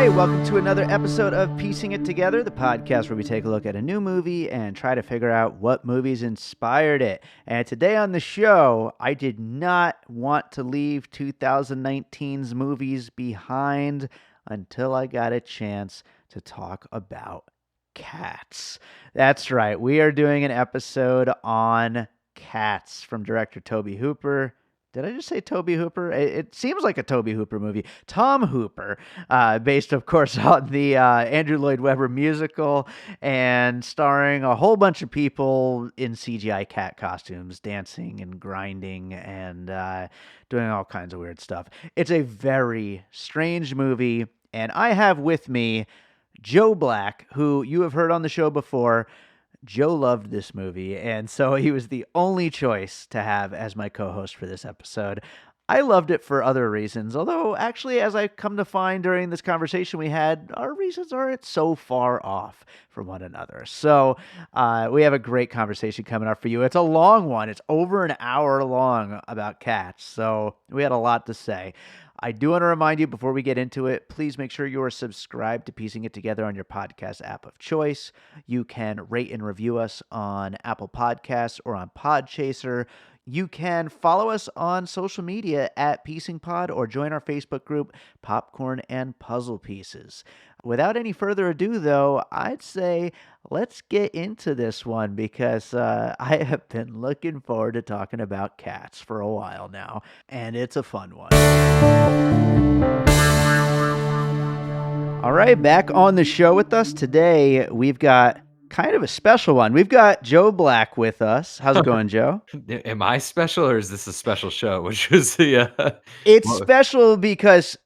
Hey, welcome to another episode of Piecing It Together, the podcast where we take a look at a new movie and try to figure out what movies inspired it. And today on the show, I did not want to leave 2019's movies behind until I got a chance to talk about Cats. That's right, we are doing an episode on Cats from director Tobe Hooper. Did I just say Tobe Hooper? It seems like a Tobe Hooper movie. Tom Hooper, based, of course, on the Andrew Lloyd Webber musical and starring a whole bunch of people in CGI cat costumes, dancing and grinding and doing all kinds of weird stuff. It's a very strange movie, and I have with me Joe Black, who you have heard on the show before. Joe loved this movie, and so he was the only choice to have as my co-host for this episode. I loved it for other reasons, although actually, as I come to find during this conversation we had, our reasons aren't so far off from one another. So we have a great conversation coming up for you. It's a long one. It's over an hour long about Cats, so we had a lot to say. I do want to remind you before we get into it, please make sure you are subscribed to Piecing It Together on your podcast app of choice. You can rate and review us on Apple Podcasts or on Podchaser. You can follow us on social media at Piecing Pod or join our Facebook group, Popcorn and Puzzle Pieces. Without any further ado, though, I'd say let's get into this one because I have been looking forward to talking about Cats for a while now, and it's a fun one. All right, back on the show with us today, we've got kind of a special one. We've got Joe Black with us. How's it going, Joe? Am I special, or is this a special show? Which was the It's special because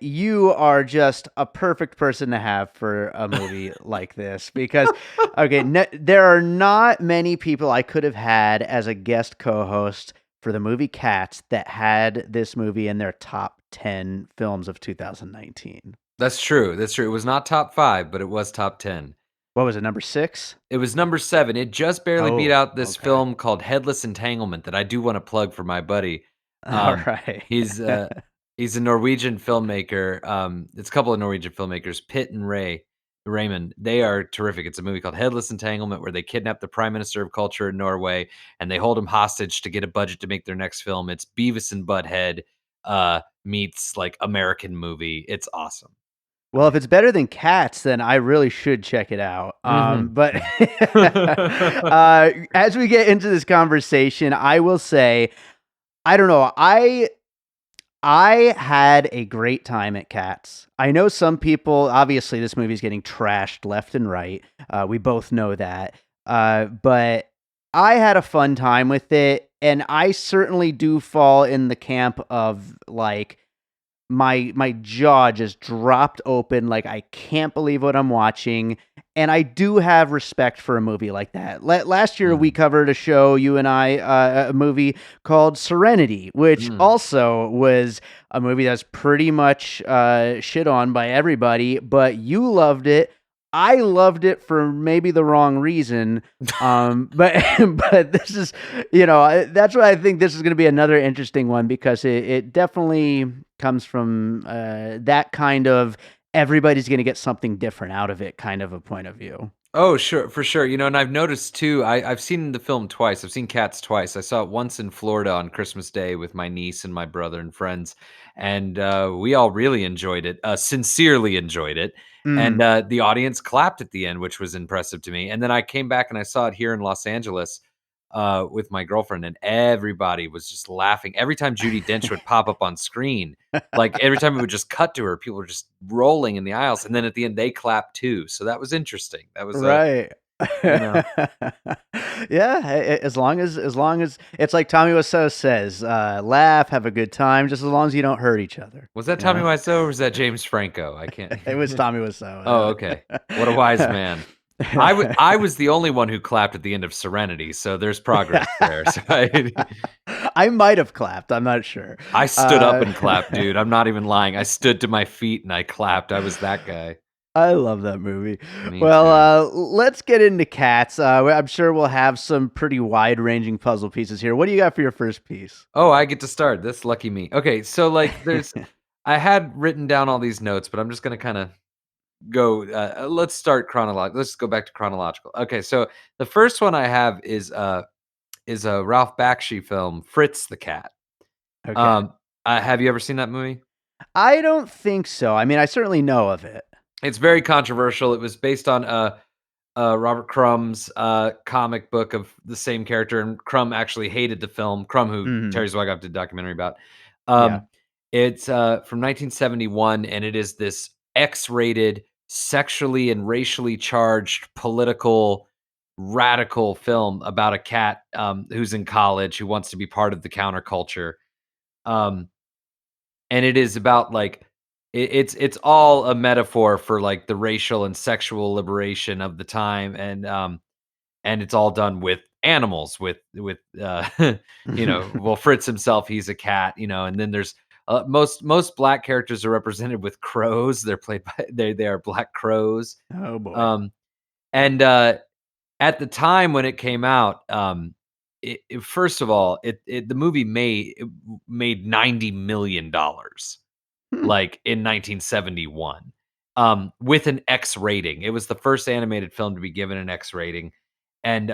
you are just a perfect person to have for a movie like this. Because, okay, there are not many people I could have had as a guest co-host for the movie Cats that had this movie in their top 10 films of 2019. That's true. That's true. It was not top 5, but it was top 10. What was it, number 6? It was number 7. It just barely beat out this film called Headless Entanglement that I do want to plug for my buddy. All right. He's a Norwegian filmmaker. It's a couple of Norwegian filmmakers, Pitt and Raymond. They are terrific. It's a movie called Headless Entanglement where they kidnap the Prime Minister of Culture in Norway and they hold him hostage to get a budget to make their next film. It's Beavis and Butthead meets like American movie. It's awesome. Well, if it's better than Cats, then I really should check it out. But as we get into this conversation, I will say, I don't know, I had a great time at Cats. I know some people, obviously this movie's getting trashed left and right. We both know that. But I had a fun time with it, and I certainly do fall in the camp of like, my jaw just dropped open, like I can't believe what I'm watching, and I do have respect for a movie like that. Last year we covered a show, you and I, a movie called Serenity, which also was a movie that's pretty much shit on by everybody, but you loved it. I loved it for maybe the wrong reason, but this is, that's why I think this is going to be another interesting one because it definitely comes from that kind of everybody's going to get something different out of it kind of a point of view. Oh, sure, for sure. And I've noticed too, I've seen the film twice. I've seen Cats twice. I saw it once in Florida on Christmas Day with my niece and my brother and friends. And we all really enjoyed it, sincerely enjoyed it. And the audience clapped at the end, which was impressive to me. And then I came back and I saw it here in Los Angeles with my girlfriend, and everybody was just laughing. Every time Judi Dench would pop up on screen, like every time it would just cut to her, people were just rolling in the aisles. And then at the end, they clapped too. So that was interesting. That was right. Yeah, as long as it's like Tommy Wiseau says, laugh, have a good time, just as long as you don't hurt each other. Was that Tommy Wiseau or was that James Franco? I can't. It was Tommy Wiseau. Oh, okay. What a wise man. I was the only one who clapped at the end of Serenity, so there's progress there. So I might have clapped. I'm not sure. I stood up and clapped, dude. I'm not even lying. I stood to my feet and I clapped. I was that guy. I love that movie. Well, let's get into Cats. I'm sure we'll have some pretty wide-ranging puzzle pieces here. What do you got for your first piece? Oh, I get to start. That's lucky me. Okay, so like there's I had written down all these notes, but I'm just gonna kind of go. Let's start chronological. Let's go back to chronological. Okay, so the first one I have is a Ralph Bakshi film, Fritz the Cat. Okay. Um, have you ever seen that movie? I don't think so. I mean, I certainly know of it. It's very controversial. It was based on Robert Crumb's comic book of the same character, and Crumb actually hated the film. Crumb, who Mhm. Terry Zwigoff did a documentary about. Yeah. Um, it's from 1971, and it is this X-rated, sexually and racially charged, political, radical film about a cat who's in college who wants to be part of the counterculture. Um, and it is about like it's all a metaphor for like the racial and sexual liberation of the time, and it's all done with animals with well, Fritz himself, he's a cat, and then there's most black characters are represented with crows. They're played by they are black crows. Oh boy. um and at the time when it came out, first of all, the movie made $90 million Hmm. like in 1971, with an X rating. It was the first animated film to be given an X rating, and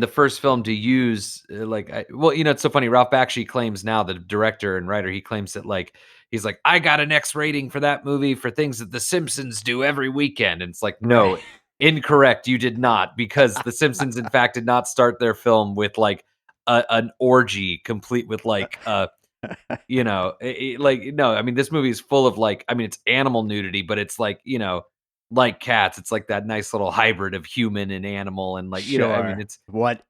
the first film to use it's so funny. Ralph Bakshi claims now, the director and writer, he claims that like he's like, I got an X rating for that movie for things that The Simpsons do every weekend, and it's like, Right. no, incorrect. You did not, because The Simpsons, in fact, did not start their film with like an orgy complete with like like, no, I mean, this movie is full of like, I mean, it's animal nudity, but it's like, like cats, it's like that nice little hybrid of human and animal, and like, I mean, Sure. it's What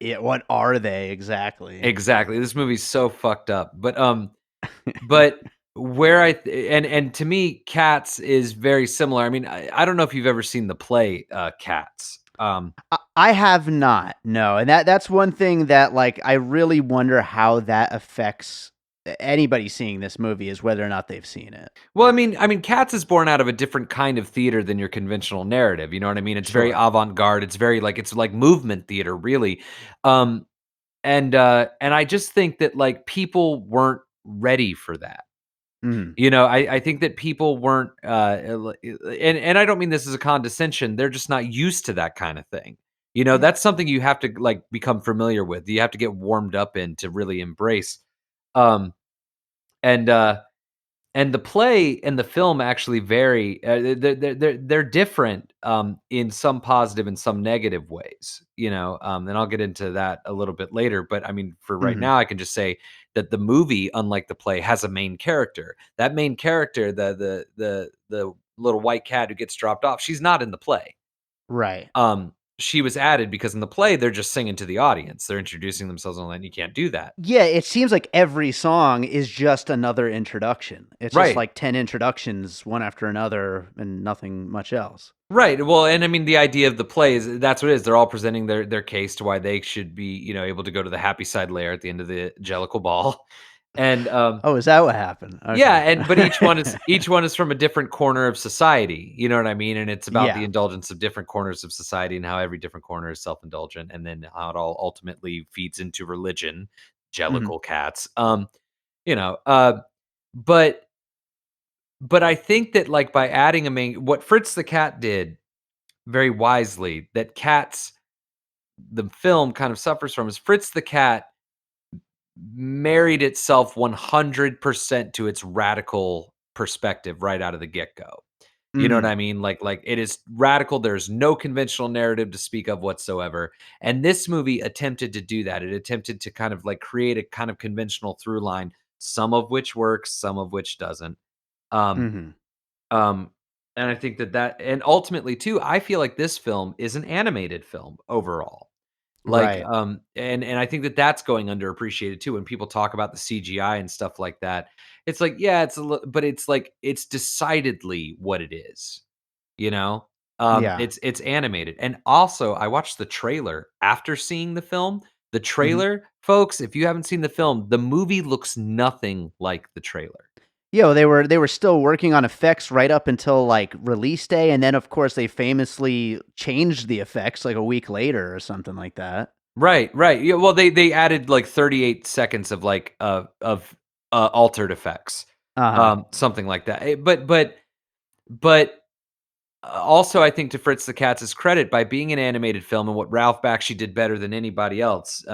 are they exactly? exactly. This movie's so fucked up. But where and to me, Cats is very similar. I mean, I don't know if you've ever seen the play Cats. I have not. No. And that's one thing that like I really wonder how that affects anybody seeing this movie, is whether or not they've seen it. Well, I mean, Cats is born out of a different kind of theater than your conventional narrative. You know what I mean? It's very Sure. avant-garde. It's like movement theater, really. Um, and I just think that like people weren't ready for that. Mhm. I think that people weren't, and I don't mean this as a condescension. They're just not used to that kind of thing. Yeah. That's something you have to like become familiar with. You have to get warmed up in to really embrace. Um, and the play and the film actually vary. They're different, in some positive and some negative ways. And I'll get into that a little bit later. But I mean, for right Mhm. now, I can just say that the movie, unlike the play, has a main character. That main character, the little white cat who gets dropped off, she's not in the play. Right. She was added because in the play they're just singing to the audience. They're introducing themselves, and you can't do that. Yeah, it seems like every song is just another introduction. It's just Right. like 10 introductions, one after another, and nothing much else. Right. Well, and I mean, the idea of the play is that's what it is. They're all presenting their case to why they should be, able to go to the happy side layer at the end of the Jellicle Ball, and Oh, is that what happened? yeah, Okay. and but each one is from a different corner of society. You know what I mean? And it's about the Yeah. indulgence of different corners of society, and how every different corner is self indulgent, and then how it all ultimately feeds into religion. Mhm. Jellicle cats. You know, uh, but I think that like by adding a main, what Fritz the cat did very wisely, that Cats, the film, kind of suffers from, is Fritz the Cat married itself 100% to its radical perspective right out of the get-go. You know what Mhm. I mean? Like it is radical. There's no conventional narrative to speak of whatsoever. And this movie attempted to do that. It attempted to kind of like create a kind of conventional through line, some of which works, some of which doesn't. Um, Mhm. Um, and I think and ultimately too, I feel like this film is an animated film overall. Like, Right. and I think that that's going underappreciated too. When people talk about the CGI and stuff like that, it's like, yeah, but it's like it's decidedly what it is. You know, Yeah. it's animated. And also, I watched the trailer after seeing the film. The Mhm. trailer, folks, if you haven't seen the film, the movie looks nothing like the trailer. Yeah, well, they were still working on effects right up until, like, release day, and then, of course, they famously changed the effects, like, a week later or something like that. Right, right. Yeah, well, they added like 38 seconds of like altered effects. Uh-huh. Something like that. But also, I think to Fritz the Cat's credit, by being an animated film, and what Ralph Bakshi did better than anybody else,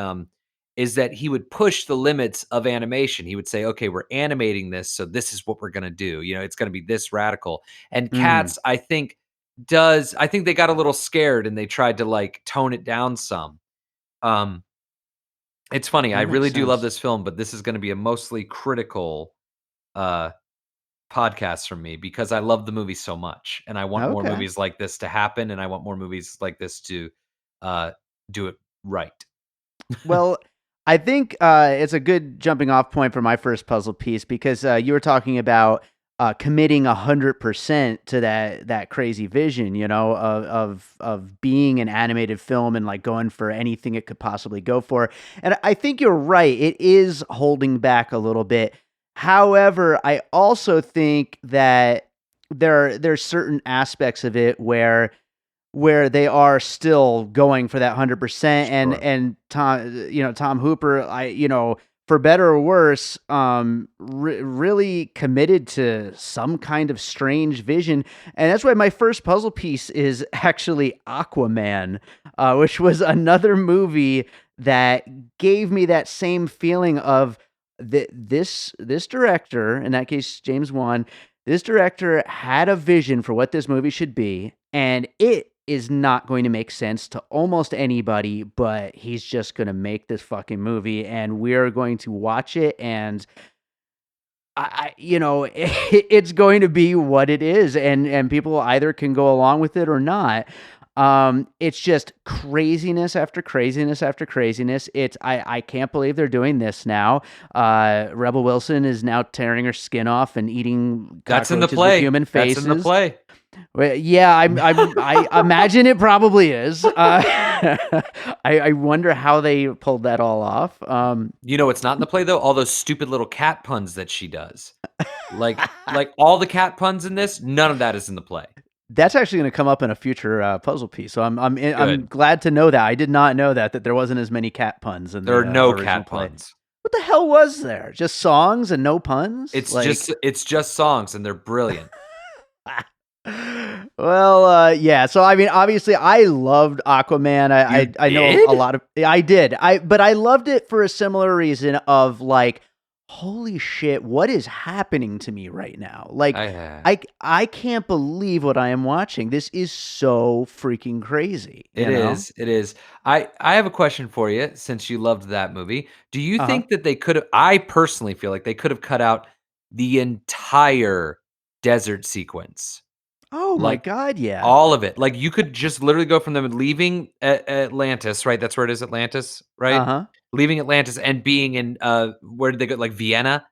is that he would push the limits of animation. He would say, "Okay, we're animating this, so this is what we're gonna do. You know, it's gonna be this radical." And Mhm. Cats, I think they got a little scared and they tried to like tone it down some. Um, it's funny. I That makes really do love sense. this film, but this is gonna be a mostly critical uh podcast from me because I love the movie so much, and I want more Okay. movies like this to happen, and I want more movies like this to uh, do it right. Well, I think it's a good jumping off point for my first puzzle piece because you were talking about committing 100% to that crazy vision, of being an animated film and like going for anything it could possibly go for. And I think you're right; it is holding back a little bit. However, I also think that there's certain aspects of it where they are still going for that 100%. and Sure. and Tom Hooper, for better or worse, really committed to some kind of strange vision. And that's why my first puzzle piece is actually Aquaman, which was another movie that gave me that same feeling of this director, in that case James Wan. This director had a vision for what this movie should be, and it is not going to make sense to almost anybody, but he's just going to make this fucking movie, and we're going to watch it, and it's going to be what it is, and people either can go along with it or not. It's just craziness after craziness after craziness. I can't believe they're doing this now. Rebel Wilson is now tearing her skin off and eating That's in the cockroaches with play. human That's in the faces. play. Well, yeah, I imagine it probably is. I wonder how they pulled that all off. You know what's not in the play though? All those stupid little cat puns that she does. Like all the cat puns in this, none of that is in the play. That's actually going to come up in a future puzzle piece. So I'm Good. glad to know that. I did not know that there wasn't as many cat puns in There the are no original cat play. puns. What the hell was there? Just songs and no puns? It's just songs and they're brilliant. Well, yeah. So I mean, obviously, I loved Aquaman. You I know a did? lot of I did. But I loved it for a similar reason of like, holy shit, what is happening to me right now? Like, I I can't believe what I am watching. This is so freaking crazy. It is, it is. I have a question for you since you loved that movie. Do you Uh huh. think that they could have I personally feel like they could have cut out the entire desert sequence. Oh my Like, god, yeah. all of it. Like, you could just literally go from them leaving Atlantis, right? That's where it is, Atlantis, Uh right? huh. Leaving Atlantis and being in, where did they go? Like, Vienna?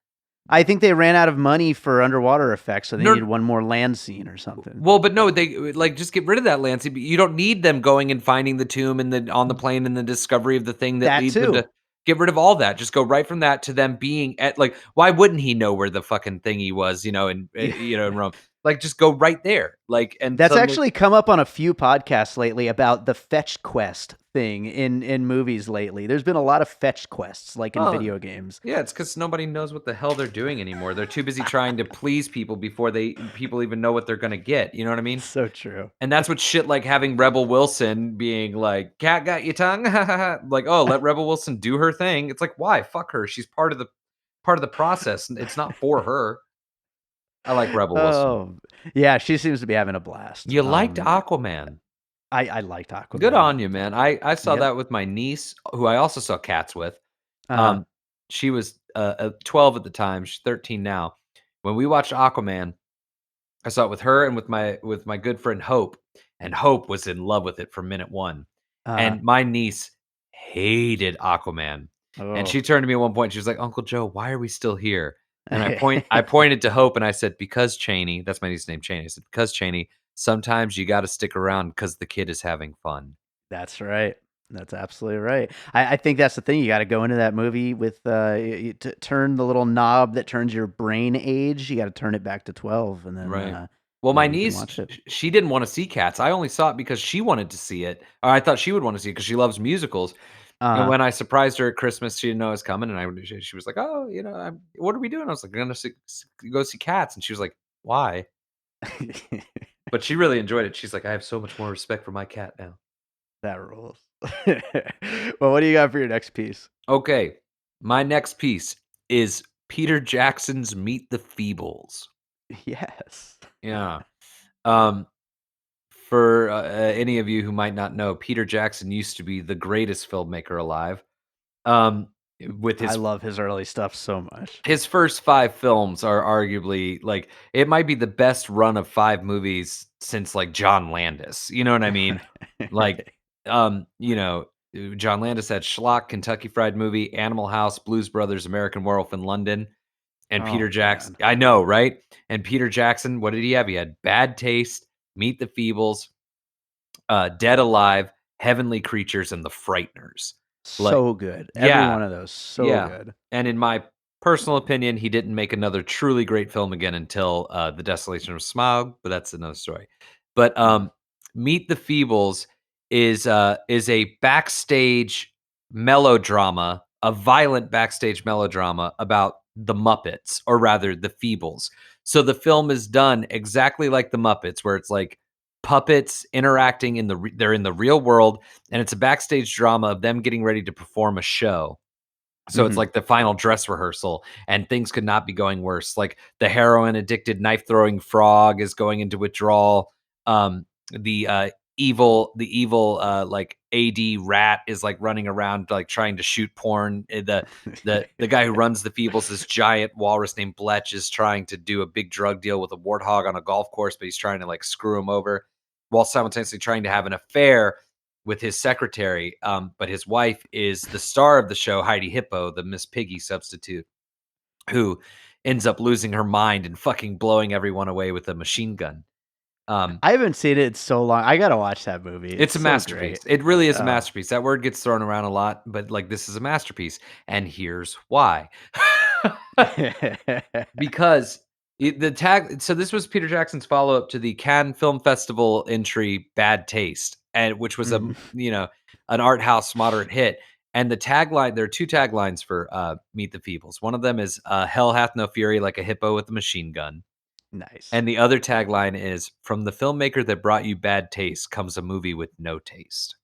I think they ran out of money for underwater effects, so they needed No. one more land scene or something. Well, but no, they like just get rid of that, Lancey. You don't need them going and finding the tomb and the on the plane and the discovery of the thing that That leads them too. to get rid of all that. Just go right from that to them being at like why wouldn't he know where the fucking thingy was, in Rome. Like just go right there. Like and That's suddenly actually come up on a few podcasts lately about the fetch quest thing in movies lately. There's been a lot of fetch quests like in oh video games. yeah, it's because nobody knows what the hell they're doing anymore. They're too busy trying to please people before people even know what they're gonna get. You know what I mean? So true. And that's what shit like having Rebel Wilson being like, "Cat got your tongue?" Like, "Oh, let Rebel Wilson do her thing." It's like, "Why? Fuck her. She's part of the process. It's not for her." I like Rebel Wilson. Oh, yeah, she seems to be having a blast. You liked Aquaman. I liked Good Aquaman. on you, man. I saw Yep. that with my niece, who I also saw Cats with. Uh-huh. Um, she was 12 at the time. She's 13 now. When we watched Aquaman, I saw it with her and with my good friend Hope, and Hope was in love with it from minute one. Uh-huh. And my niece hated Aquaman. And Oh. she turned to me at one point, she was like, "Uncle Joe, why are we still here?" And I pointed to Hope and I said, "Because Cheney," that's my niece's name, Cheney. I said, "Because Cheney, sometimes you gotta stick around because the kid is having fun." That's right. That's absolutely right. I think that's the thing. You got to go into that movie with to turn the little knob that turns your brain age. You got to turn it back to 12, and then Right. Well, my then you can niece, watch it. she didn't wanna see Cats. I only saw it because she wanted to see it, or I thought she would wanna see it because she loves musicals. And Uh-huh. when I surprised her at Christmas, she didn't know I was coming, and she was like, "Oh, what are we doing?" I was like, "Gonna go see Cats," and she was like, "Why?" But she really enjoyed it. She's like, "I have so much more respect for my cat now." That rules. Well, what do you got for your next piece? Okay, my next piece is Peter Jackson's Meet the Feebles. Yes. Yeah. Um, for any of you who might not know, Peter Jackson used to be the greatest filmmaker alive. Um, with I love his early stuff so much. his first 5 films are arguably like it might be the best run of 5 movies since like John Landis. You know what I mean? Like, Right. John Landis had Schlock, Kentucky Fried Movie, Animal House, Blues Brothers, American Werewolf in London, and Peter Oh, Jackson. man. I know, right? And Peter Jackson, what did he have? He had Bad Taste, Meet the Feebles, Dead Alive, Heavenly Creatures, and The Frighteners. Like, So good. Every yeah, one of those, so yeah. good. And in my personal opinion, he didn't make another truly great film again until The Desolation of Smaug, but that's another story. But Mhm. Meet the Feebles is a backstage melodrama, a violent backstage melodrama about the Muppets, or rather the Feebles. So the film is done exactly like the Muppets, where it's like puppets interacting they're in the real world, and it's a backstage drama of them getting ready to perform a show. So it's Mhm. like the final dress rehearsal, and things could not be going worse. Like the heroin addicted knife throwing frog is going into withdrawal. The evil like AD rat is like running around like trying to shoot porn. The guy who runs the Feebles, this giant walrus named Bletch, is trying to do a big drug deal with a warthog on a golf course, but he's trying to like screw him over while simultaneously trying to have an affair with his secretary. But his wife is the star of the show, Heidi Hippo, the Miss Piggy substitute, who ends up losing her mind and fucking blowing everyone away with a machine gun. Um, I haven't seen it in so long. I gotta watch that movie. It's it's a so masterpiece. great. It really is a Oh. masterpiece. That word gets thrown around a lot, but like this is a masterpiece. And here's why. Because the tag so this was Peter Jackson's follow-up to the Cannes Film Festival entry Bad Taste, and which was Mhm. an art house moderate hit. And the tagline, there are 2 taglines for Meet the Feebles. One of them is hell hath no fury like a hippo with a machine gun. Nice. And the other tagline is from the filmmaker that brought you Bad Taste comes a movie with no taste.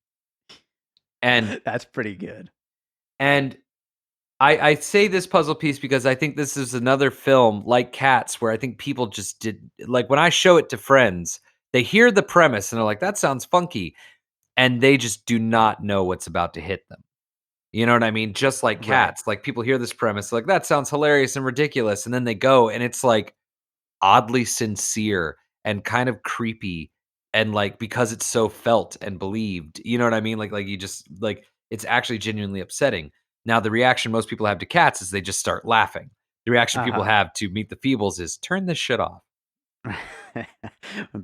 And That's pretty good. and I say this puzzle piece because I think this is another film like Cats where I think people just did like when I show it to friends, they hear the premise and they're like, that sounds funky. And they just do not know what's about to hit them. You know what I mean? Just like Right. Cats, like people hear this premise, like that sounds hilarious and ridiculous. And then they go and it's like oddly sincere and kind of creepy and like because it's so felt and believed. You know what I mean? Like you just like it's actually genuinely upsetting. Now the reaction most people have to Cats is they just start laughing. The reaction people Uh-huh. have to Meet the Feebles is turn this shit off.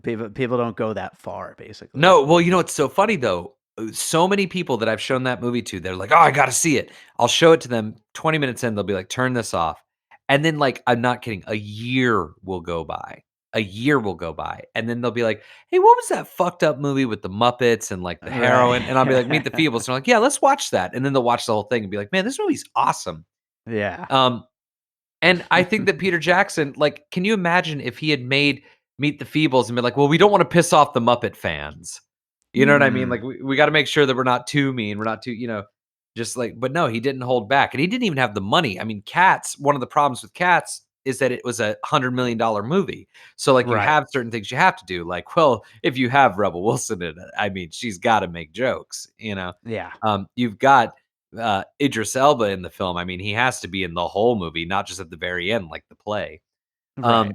People don't go that far, basically. No, well, you know, it's so funny though. So many people that I've shown that movie to, they're like, "Oh, I gotta see it." I'll show it to them. 20 minutes in, they'll be like, "Turn this off," and then, like, I'm not kidding. A year will go by. A year will go by, and then they'll be like, "Hey, what was that fucked up movie with the Muppets and like the heroin?" And I'll be like, "Meet the Right. Feebles." And they're like, "Yeah, let's watch that." And then they'll watch the whole thing and be like, "Man, this movie's awesome." Yeah. Um, and I think that Peter Jackson, like, can you imagine if he had made Meet the Feebles and been like, "Well, we don't want to piss off the Muppet fans." You know what I mean? Mm. Like, we got to make sure that we're not too mean. We're not too, just like, but no, he didn't hold back. And he didn't even have the money. I mean, Cats, one of the problems with Cats is that it was $100 million movie. So, like, you Right. have certain things you have to do. Like, well, if you have Rebel Wilson in it, I mean, she's got to make jokes. Yeah. You've got Idris Elba in the film. I mean, he has to be in the whole movie, not just at the very end, like the play. Right. Um,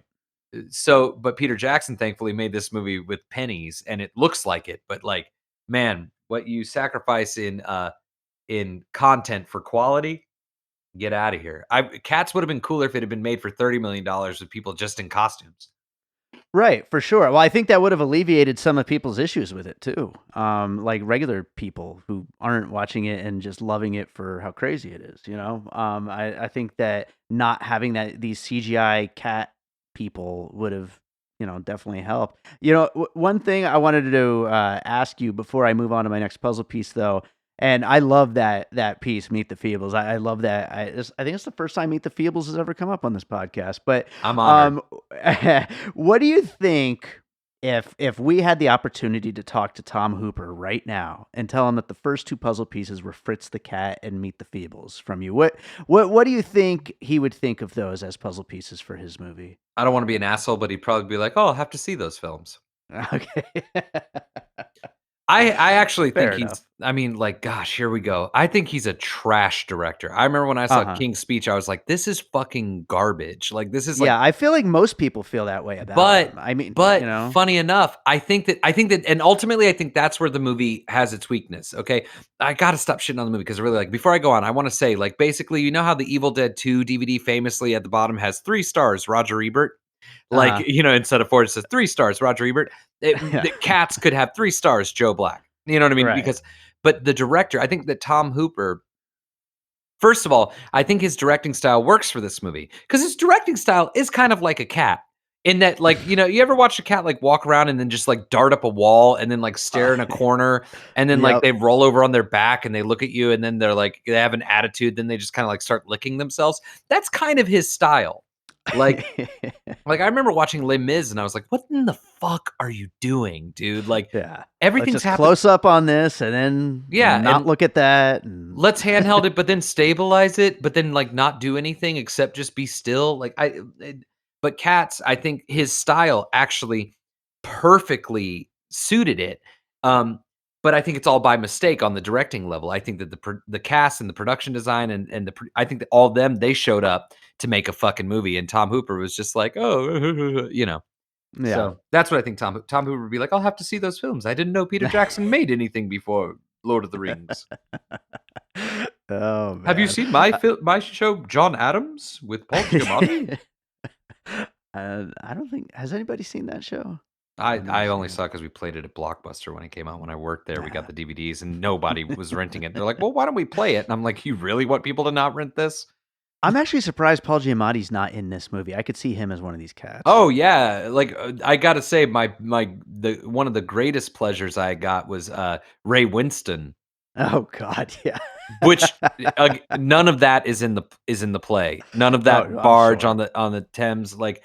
but Peter Jackson thankfully made this movie with pennies, and it looks like it. But like, man, what you sacrifice in content for quality, get out of here. Cats would have been cooler if it had been made for $30 million with people just in costumes. Right, for sure. Well, I think that would have alleviated some of people's issues with it too. Like regular people who aren't watching it and just loving it for how crazy it is, you know? I think that not having these CGI cat people would have, definitely helped. One thing I wanted to ask you before I move on to my next puzzle piece, though, And I love that piece, Meet the Feebles. I love that. I think it's the first time Meet the Feebles has ever come up on this podcast. But I'm honored. um, what do you think if we had the opportunity to talk to Tom Hooper right now and tell him that the first two puzzle pieces were Fritz the Cat and Meet the Feebles from you? What do you think he would think of those as puzzle pieces for his movie? I don't wanna be an asshole, but he'd probably be like, "Oh, I'll have to see those films." Okay. I actually think Fair enough. he's I mean, like, gosh, here we go. I think he's a trash director. I remember when I saw Uh-huh. King's Speech, I was like, "This is fucking garbage." Like, this is like Yeah, I feel like most people feel that way about him. but I mean, you but know? funny enough, I think that and ultimately, I think that's where the movie has its weakness, okay? I gotta stop shitting on the movie because I really like before I go on, I wanna say, like, basically, you know how the Evil Dead 2 DVD famously at the bottom has 3 stars, Roger Ebert? Like, Uh-huh. instead of 4, it says 3 stars, Roger Ebert. Yeah. The Cats could have 3 stars, Joe Black. You know what I mean? Right. Because but the director, I think that Tom Hooper first of all, I think his directing style works for this movie because his directing style is kind of like a cat in that, like, you ever watch a cat like walk around and then just like dart up a wall and then like stare in a corner and then like Yep. they roll over on their back and they look at you and then they're like, they have an attitude, then they just kind of like start licking themselves. That's kind of his style. Like, I remember watching Les Mis and I was like, "What in the fuck are you doing, dude?" Like, Yeah. Let's everything's just happened. close up on this and then Yeah, not and look at that and let's handheld it, but then stabilize it, but then, like, not do anything except just be still. Like, but Cats, I think his style actually perfectly suited it. Um, but I think it's all by mistake on the directing level. I think that the cast and the production design I think that all of them, they showed up to make a fucking movie, and Tom Hooper was just like, "Oh," you know? yeah. So, that's what I think Tom Hooper would be like, "I'll have to see those films. I didn't know Peter Jackson made anything before Lord of the Rings." Oh Have you man. seen my show, John Adams, with Paul Giamatti? I don't think has anybody seen that show? I I've never I seen only it. saw it because we played it at Blockbuster when it came out. When I worked there, we got Nah. the DVDs and nobody was renting it. They're like, "Well, why don't we play it?" And I'm like, "You really want people to not rent this?" I'm actually surprised Paul Giamatti's not in this movie. I could see him as one of these cats. Oh, yeah, like, I gotta say the one of the greatest pleasures I got was, Ray Winston, Oh god, yeah. which, none of that is in the play. None of Oh, that I'm barge on sure. the Thames, like,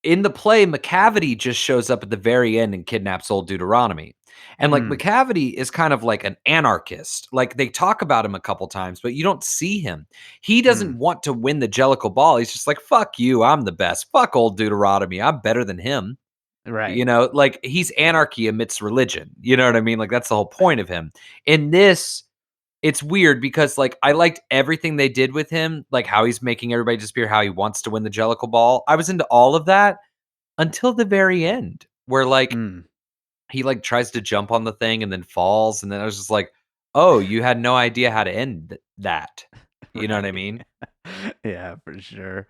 in the play, McCavity just shows up at the very end and kidnaps old Deuteronomy. And like Mm, McCavity is kind of like an anarchist. Like they talk about him a couple times, but you don't see him. He mm, doesn't want to win the Jellicle Ball. He's just like, fuck you, I'm the best. Fuck old Deuteronomy. I'm better than him. right. Like he's anarchy amidst religion. You know what I mean? Like that's the whole point of him. In this, it's weird because like I liked everything they did with him, like how he's making everybody disappear, how he wants to win the Jellicle Ball. I was into all of that until the very end, where, like, Mm. he, like, tries to jump on the thing and then falls, and then I was just like, "Oh, you had no idea how to end that." You know what I Right. mean? Yeah, for sure.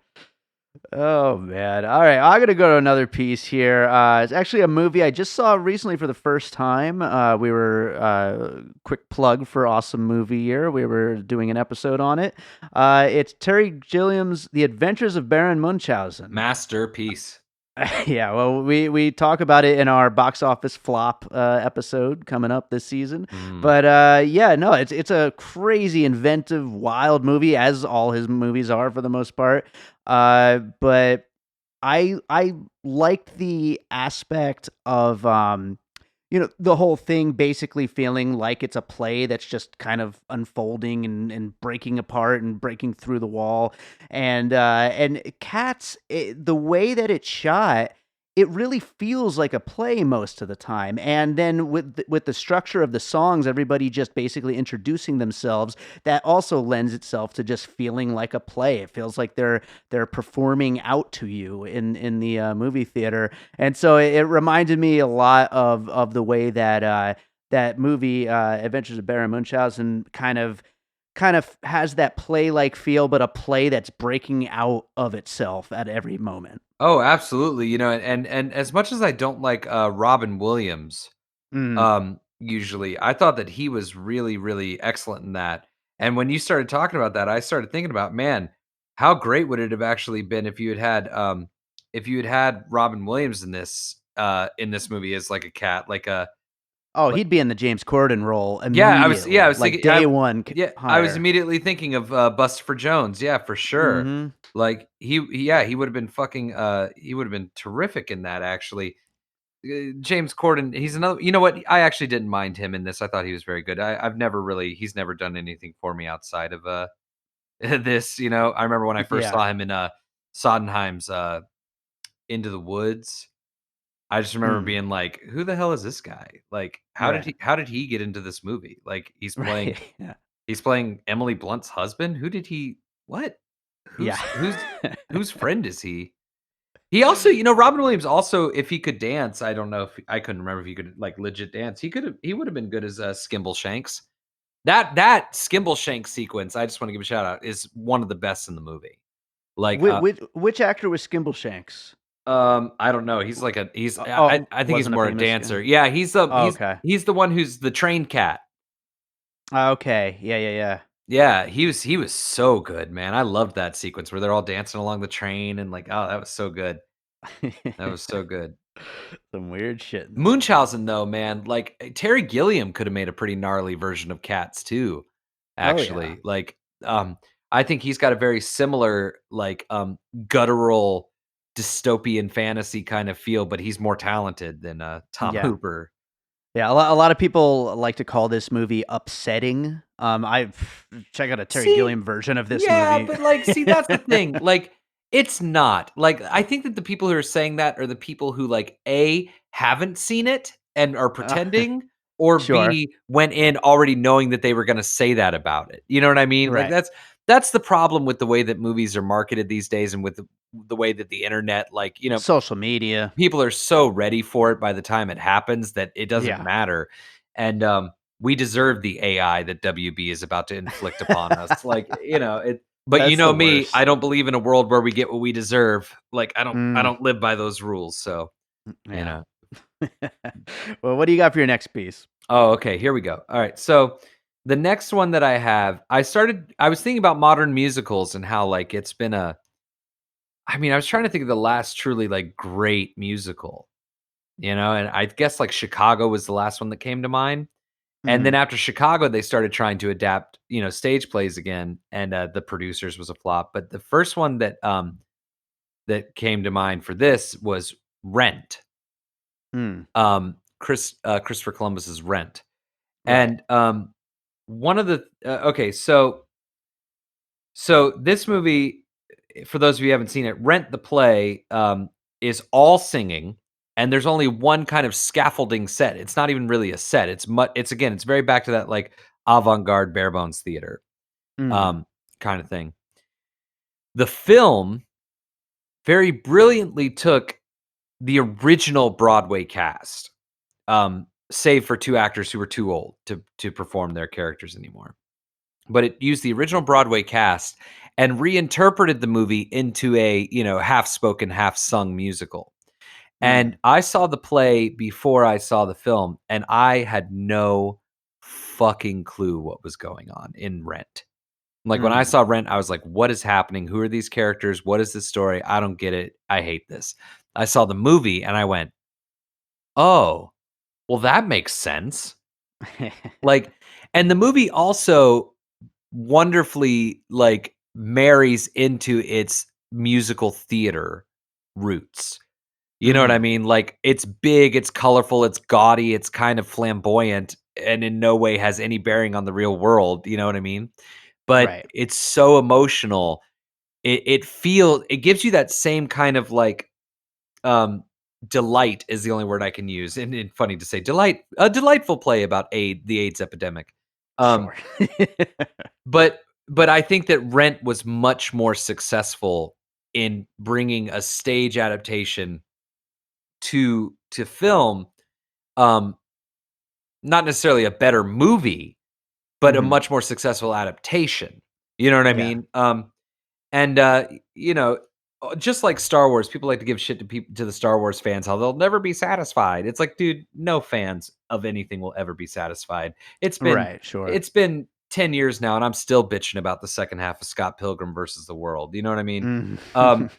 Oh man. All right, I'm gonna go to another piece here. It's actually a movie I just saw recently for the first time. We were quick plug for Awesome Movie Year. We were doing an episode on it. It's Terry Gilliam's The Adventures of Baron Munchausen. Masterpiece. Yeah, well, we talk about it in our box office flop episode coming up this season. Mm. But yeah, no, it's a crazy, inventive, wild movie, as all his movies are for the most part. But I liked the aspect of the whole thing basically feeling like it's a play that's just kind of unfolding and breaking apart and breaking through the wall. And Cats, the way that it's shot, it really feels like a play most of the time. And then with the structure of the songs, everybody just basically introducing themselves, that also lends itself to just feeling like a play. It feels like they're performing out to you in the movie theater. And so it reminded me a lot of the way that that movie Adventures of Baron Munchausen kind of has that play like feel, but a play that's breaking out of itself at every moment. Oh, absolutely, and as much as I don't like, Robin Williams, Mm, usually, I thought that he was really, really excellent in that, and when you started talking about that, I started thinking about, man, how great would it have actually been if you had had Robin Williams in this movie as, like, a cat, like, Oh, he'd be in the James Corden role I immediately, was like thinking day one I was hire. immediately thinking of, Buster Jones, yeah, for sure. Hmm. Like, he would've been he would've been terrific in that, actually. James Corden, he's another you know what? I actually didn't mind him in this, I thought he was very good. He's never done anything for me outside of, this, you know? I remember when I first Yeah. saw him in, Sondheim's, Into the Woods. I just remember Mm. being like, "Who the hell is this guy? Like, Right. how did he get into this movie?" Like, Right. Yeah. he's playing Emily Blunt's husband? Who did he what? Yeah. Whose friend is he? He also, Robin Williams also, if he could dance, I don't know if I couldn't remember if he could like legit dance. He would have been good as Skimble Shanks. That Skimble Shanks sequence, I just want to give a shout out, is one of the best in the movie. Like, Which actor was Skimbleshanks? I don't know. Oh, I think he's wasn't a more a famous guy. dancer. Yeah, Oh, okay. he's the one who's the trained cat. Okay. Yeah, yeah, Yeah, he was so good, man. I loved that sequence where they're all dancing along the train and like, oh, that was so good. yeah. That was so good. Some weird shit in this movie. Munchausen though, man, like Terry Gilliam could have made a pretty gnarly version of Cats too, Oh, yeah. actually. Like, I think he's got a very similar, like, guttural dystopian fantasy kind of feel, but he's more talented than Tom Yeah. Hooper. Yeah, a lot of people like to call this movie upsetting. I've check out a Terry See, Gilliam version of this yeah, movie. but, like, see, that's the thing, like, it's not. Like, I think that the people who are saying that are the people who, like, A, haven't seen it and are Uh, pretending, or sure. B, went in already knowing that they were gonna say that about it. You know what I mean? Like, Right. that's the problem with the way that movies are marketed these days and with the way that the internet, like, Social media. people are so ready for it by the time it happens that it doesn't Yeah. matter, and, we deserve the AI that WB is about to inflict upon us, like, it but you That's know the me, I worst. don't believe in a world where we get what we deserve, like, I Mm, don't live by those rules, so, you yeah. know. Well, what do you got for your next piece? Oh, okay, here we go. Alright, so, the next one that I have, I was thinking about modern musicals and how, like, it's been a I mean, I was trying to think of the last truly, like, great musical, and I guess, like, Chicago was the last one that came to mind. And then Mhm. after Chicago, they started trying to adapt, stage plays again, and, The Producers was a flop, but the first one that came to mind for this was Rent, Mm, Christopher Columbus's Rent, right. and, one of the okay, so this movie, for those of you who haven't seen it, Rent the play, is all singing, and there's only one kind of scaffolding set. It's not even really a set. It's again, it's very back to that like avant-garde bare bones theater, Mhm. um, kind of thing. The film very brilliantly took the original Broadway cast, save for two actors who were too old to perform their characters anymore. But it used the original Broadway cast and reinterpreted the movie into a, half spoken, half sung musical. And Mm, I saw the play before I saw the film, and I had no fucking clue what was going on in Rent. Like, when I mm. saw Rent, I was like, "What is happening? Who are these characters? What is this story? I don't get it. I hate this." I saw the movie and I went, "Oh, well, that makes sense." Like, and the movie also wonderfully, like, marries into its musical theater roots. You know what I Mhm. mean? Like, it's big, it's colorful, it's gaudy, it's kind of flamboyant, and in no way has any bearing on the real world, you know what I mean? But Right. it's so emotional. It gives you that same kind of, like, um, delight is the only word I can use, and funny to say a delightful play about the AIDS epidemic. Um, Sure. but I think that Rent was much more successful in bringing a stage adaptation to film, um, not necessarily a better movie, but a Mhm. much more successful adaptation. You know what I Yeah. mean? And you know, just like Star Wars, people like to give shit to people to the Star Wars fans how they'll never be satisfied. It's like, dude, no fans of anything will ever be satisfied. It's been Right, sure. it's been 10 years now and I'm still bitching about the second half of Scott Pilgrim versus the World. You know what I mean? Mhm. Um,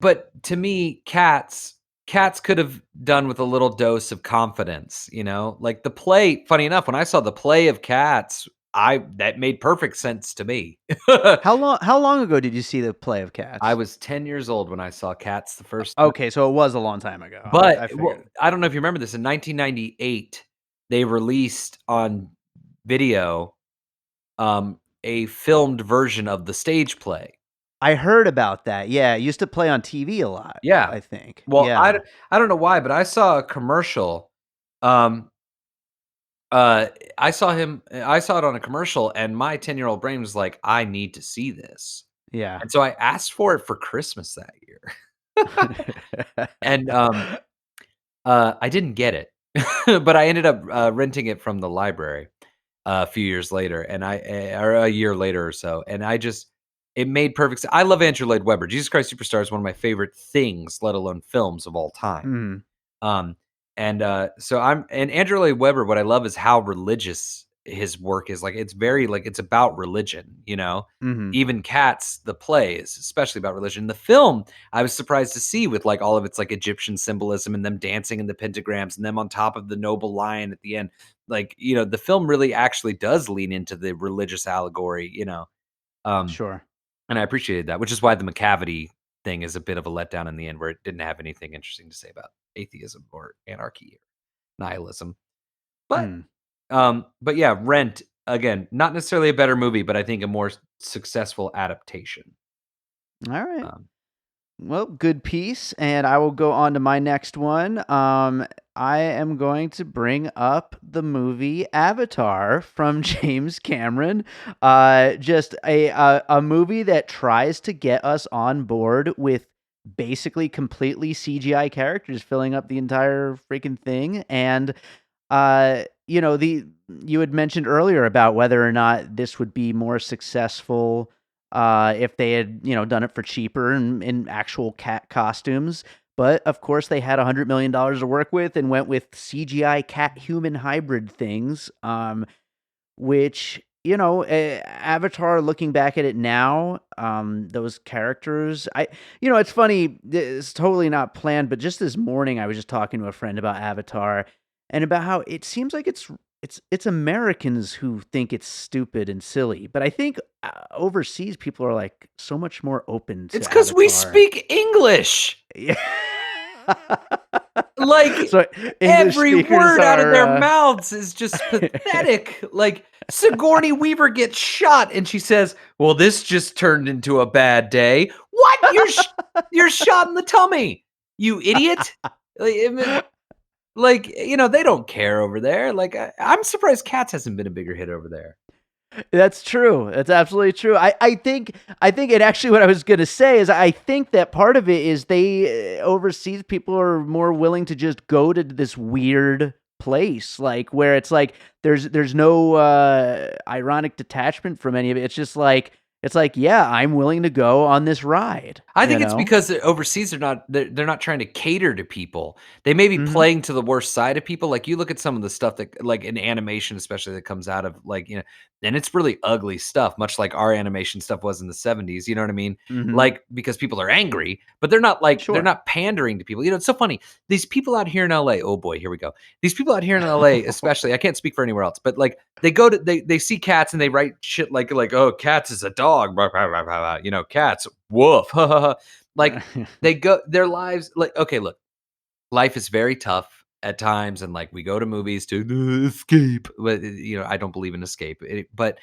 but to me, Cats Cats could have done with a little dose of confidence, you know? Like, the play funny enough, when I saw the play of Cats, I that made perfect sense to me. How long ago did you see the play of I Cats? was 10 years old when I saw Cats the first time, Okay, so it was a long time ago. but I figured. well, I don't know if you remember this, in 1998, they released on video, a filmed version of the stage play. I heard about that. Yeah, it used to play on TV a lot, Yeah. I think. Well, Yeah. I don't know why, but I saw a commercial, um, uh, I saw it on a commercial, and my 10-year-old brain was like, "I need to see this." Yeah. And so I asked for it for Christmas that year. And, I didn't get it, but I ended up, renting it from the library a few years later, and or a year later or so, and it made perfect sense. I love Andrew Lloyd Webber. Jesus Christ Superstar is one of my favorite things, let alone films of all time. Mhm. Um, so and Andrew Lloyd Webber, what I love is how religious his work is. Like, it's very like it's about religion, you know. Mhm. Even Cats, the play, is especially about religion. The film, I was surprised to see with like all of its like Egyptian symbolism and them dancing in the pentagrams and them on top of the noble lion at the end. Like, you know, the film really actually does lean into the religious allegory, you know. Um, Sure. and I appreciated that, which is why the McCavity thing is a bit of a letdown in the end, where it didn't have anything interesting to say about atheism or anarchy or nihilism. But Mm. but yeah, Rent again, not necessarily a better movie, but I think a more successful adaptation. Alright. Um, Well, good piece, and I will go on to my next one. I am going to bring up the movie Avatar from James Cameron. Just a movie that tries to get us on board with basically completely CGI characters filling up the entire freaking thing, and the you had mentioned earlier about whether or not this would be more successful if they had, done it for cheaper and in actual cat costumes. But of course, they had $100 million to work with and went with CGI cat human hybrid things, which, Avatar, looking back at it now, those characters, it's funny, it's totally not planned, but just this morning, I was just talking to a friend about Avatar and about how it seems like it's Americans who think it's stupid and silly, but I think overseas people are like so much more open it's to because we Avatar. speak English. Yeah. Like, So English every speakers word out of their are. mouths is just pathetic. Like, Sigourney Weaver gets shot and she says, "Well, this just turned into a bad day." What? You're shot in the tummy, you idiot. Like, you know, they don't care over there. Like, I'm surprised Cats hasn't been a bigger hit over there. That's true. That's absolutely true. I think it actually what I was gonna say is I think that part of it is they overseas people are more willing to just go to this weird place, like where it's like there's no ironic detachment from any of it. It's like, yeah, I'm willing to go on this ride, I you think it's know? because overseas they're not trying to cater to people. They may be Mhm. playing to the worst side of people. Like, you look at some of the stuff that, like, in animation, especially, that comes out of, like, you know, and it's really ugly stuff, much like our animation stuff was in the 70s, you know what I mean? Mhm. Like, because people are angry, but they're Sure. not pandering to people. You know, it's so funny. These people out here in LA, oh boy, here we go. These people out here in LA, especially, I can't speak for anywhere else, but like they see cats and they write shit like, "Oh, cats is a dog," blah, blah, blah, blah, blah, you know, cats, woof. Like, they go their lives, like, okay, look, life is very tough at times, and like we go to movies to escape. But you know, I don't believe in escape. But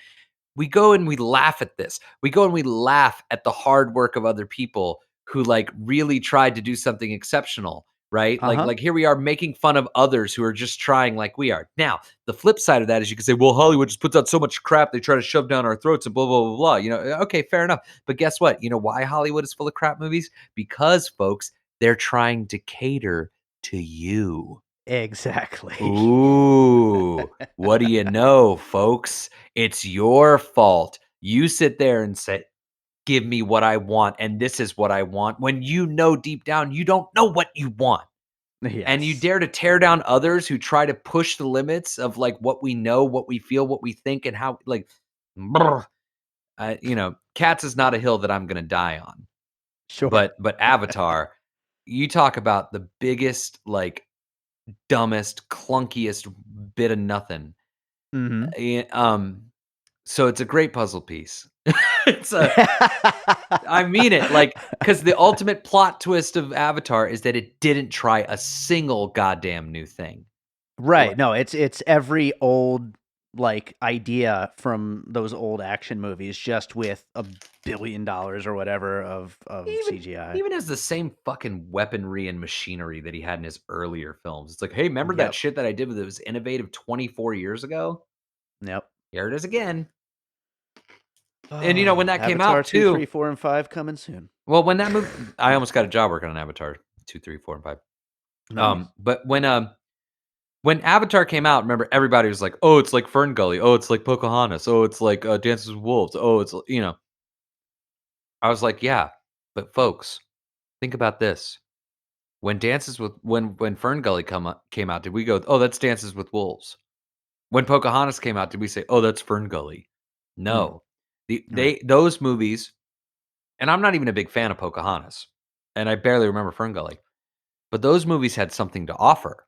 we go and we laugh at this. We go and we laugh at the hard work of other people who like really tried to do something exceptional, right? Uh-huh. Like here we are making fun of others who are just trying like we are. Now, the flip side of that is you can say, well, Hollywood just puts out so much crap they try to shove down our throats and blah blah blah blah. You know, okay, fair enough. But guess what? You know why Hollywood is full of crap movies? Because folks, they're trying to cater to you. Exactly. Ooh, what do you know, folks? It's your fault. You sit there and say, "Give me what I want, and this is what I want," when you know deep down you don't know what you want. And you Yes. dare to tear down others who try to push the limits of like what we know, what we feel, what we think, and how like, brr. You know, Cats is not a hill that I'm gonna die on. Sure. But Avatar, you talk about the biggest, like, dumbest, clunkiest bit of nothing. Mhm. Eh, so it's a great puzzle piece. It's a I mean it, like, because the ultimate plot twist of Avatar is that it didn't try a single goddamn new thing. Li Right, no, it's every old, like, idea from those old action movies just with $1 billion or whatever of even CGI. even has the same fucking weaponry and machinery that he had in his earlier films. It's like, "Hey, remember that Yep, shit that I did that was innovative 24 years ago? yep. Here it is again." And, when Oh, that came Avatar out 2, 3, too 4, and 5 coming soon. well, when that movie I almost got a job working on Avatar 2, 3, 4, and 5. Nice. But when Avatar came out, remember everybody was like, "Oh, it's like Fern Gully. Oh, it's like Pocahontas. Oh, it's like, Dances with Wolves. Oh, it's" I was like, "Yeah, but folks, think about this. When Fern Gully came out, did we go, 'Oh, that's Dances with Wolves'? When Pocahontas came out, did we say, 'Oh, that's Fern Gully'? Mm, No. right, Those movies and I'm not even a big fan of Pocahontas, and I barely remember Fern Gully, but those movies had something to offer.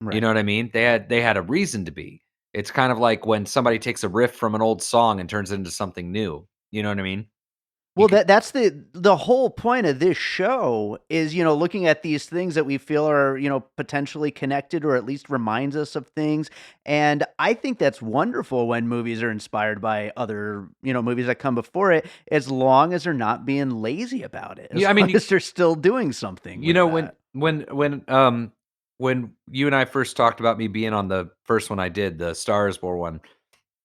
You right. know what I mean? They had a reason to be. It's kind of like when somebody takes a riff from an old song and turns it into something new. You know what I mean? You Well, could that's the whole point of this show is, looking at these things that we feel are, potentially connected or at least reminds us of things. And I think that's wonderful when movies are inspired by other, movies that come before it, as long as they're not being lazy about it, as yeah, I mean, long as they're still doing something you with know, that. when you and I first talked about me being on the first one I did, the Star is Born one,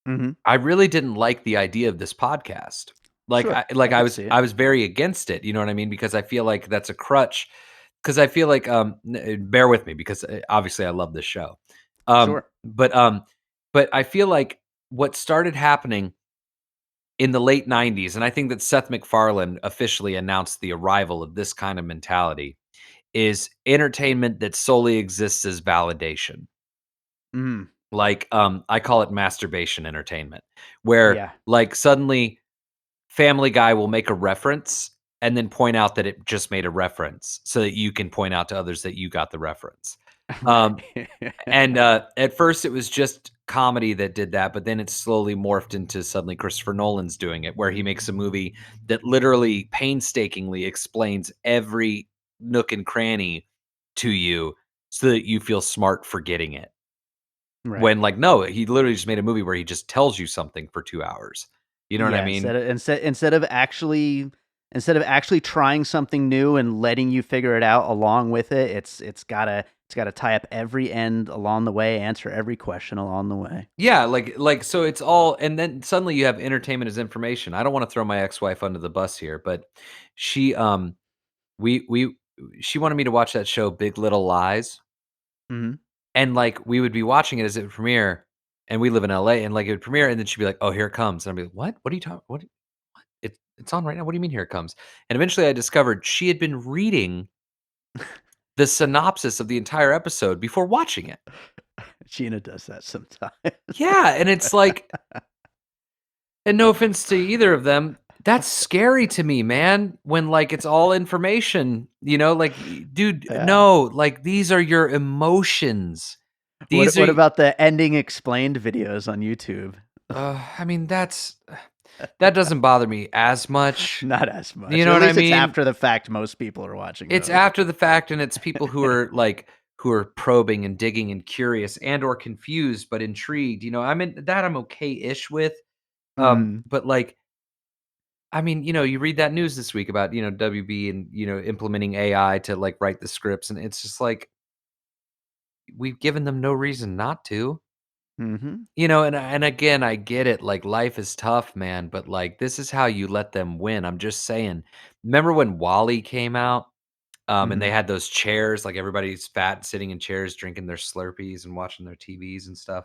Mhm. I really didn't like the idea of this podcast. Like Sure. I like I I could was see it. I was very against it, you know what I mean? Because I feel like that's a crutch. Because I feel like bear with me because obviously I love this show. Sure. But I feel like what started happening in the late 90s, and I think that Seth MacFarlane officially announced the arrival of this kind of mentality, is entertainment that solely exists as validation. Mm. Like, I call it masturbation entertainment, where, Yeah. like, suddenly Family Guy will make a reference and then point out that it just made a reference so that you can point out to others that you got the reference. Um, Right. and, at first, it was just comedy that did that, but then it slowly morphed into suddenly Christopher Nolan's doing it, where he makes a movie that literally painstakingly explains every nook and cranny to you so that you feel smart for getting it. Right. When, like, no, he literally just made a movie where he just tells you something for 2 hours. You know what I Yeah, mean? instead of actually trying something new and letting you figure it out along with it, it's gotta tie up every end along the way, answer every question along the way. Yeah, so it's all and then suddenly you have entertainment as information. I don't wanna throw my ex-wife under the bus here, but she, we she wanted me to watch that show Big Little Lies, Mhm. and, like, we would be watching it as it would premiere, and we live in LA, and, like, it would premiere, and then she'd be like, "Oh, here it comes," and I'd be like, "What? What are you talking? What? It's on right now. What do you mean here it comes?" And eventually I discovered she had been reading the synopsis of the entire episode before watching it. Gina does that sometimes. Yeah, and it's like and no offense to either of them, that's scary to me, man, when, like, it's all information, like, dude, Yeah. no, like, these are your emotions. What These are what about the ending explained videos on YouTube? I mean, that doesn't bother me as much. Not as You much, or know at what I least it's mean? after the fact most people are watching It's those. after the fact, and it's people who are, like, who are probing and digging and curious and or confused but intrigued, I'm in that I'm okay-ish with, Mhm. but, like, I mean, you read that news this week about, WB and, implementing AI to, like, write the scripts, and it's just like, we've given them no reason not to. Mhm. And again, I get it, like, life is tough, man, but, like, this is how you let them win, I'm just saying. Remember when Wally came out, and they Mhm. had those chairs, like, everybody's fat sitting in chairs, drinking their Slurpees and watching their TVs and stuff?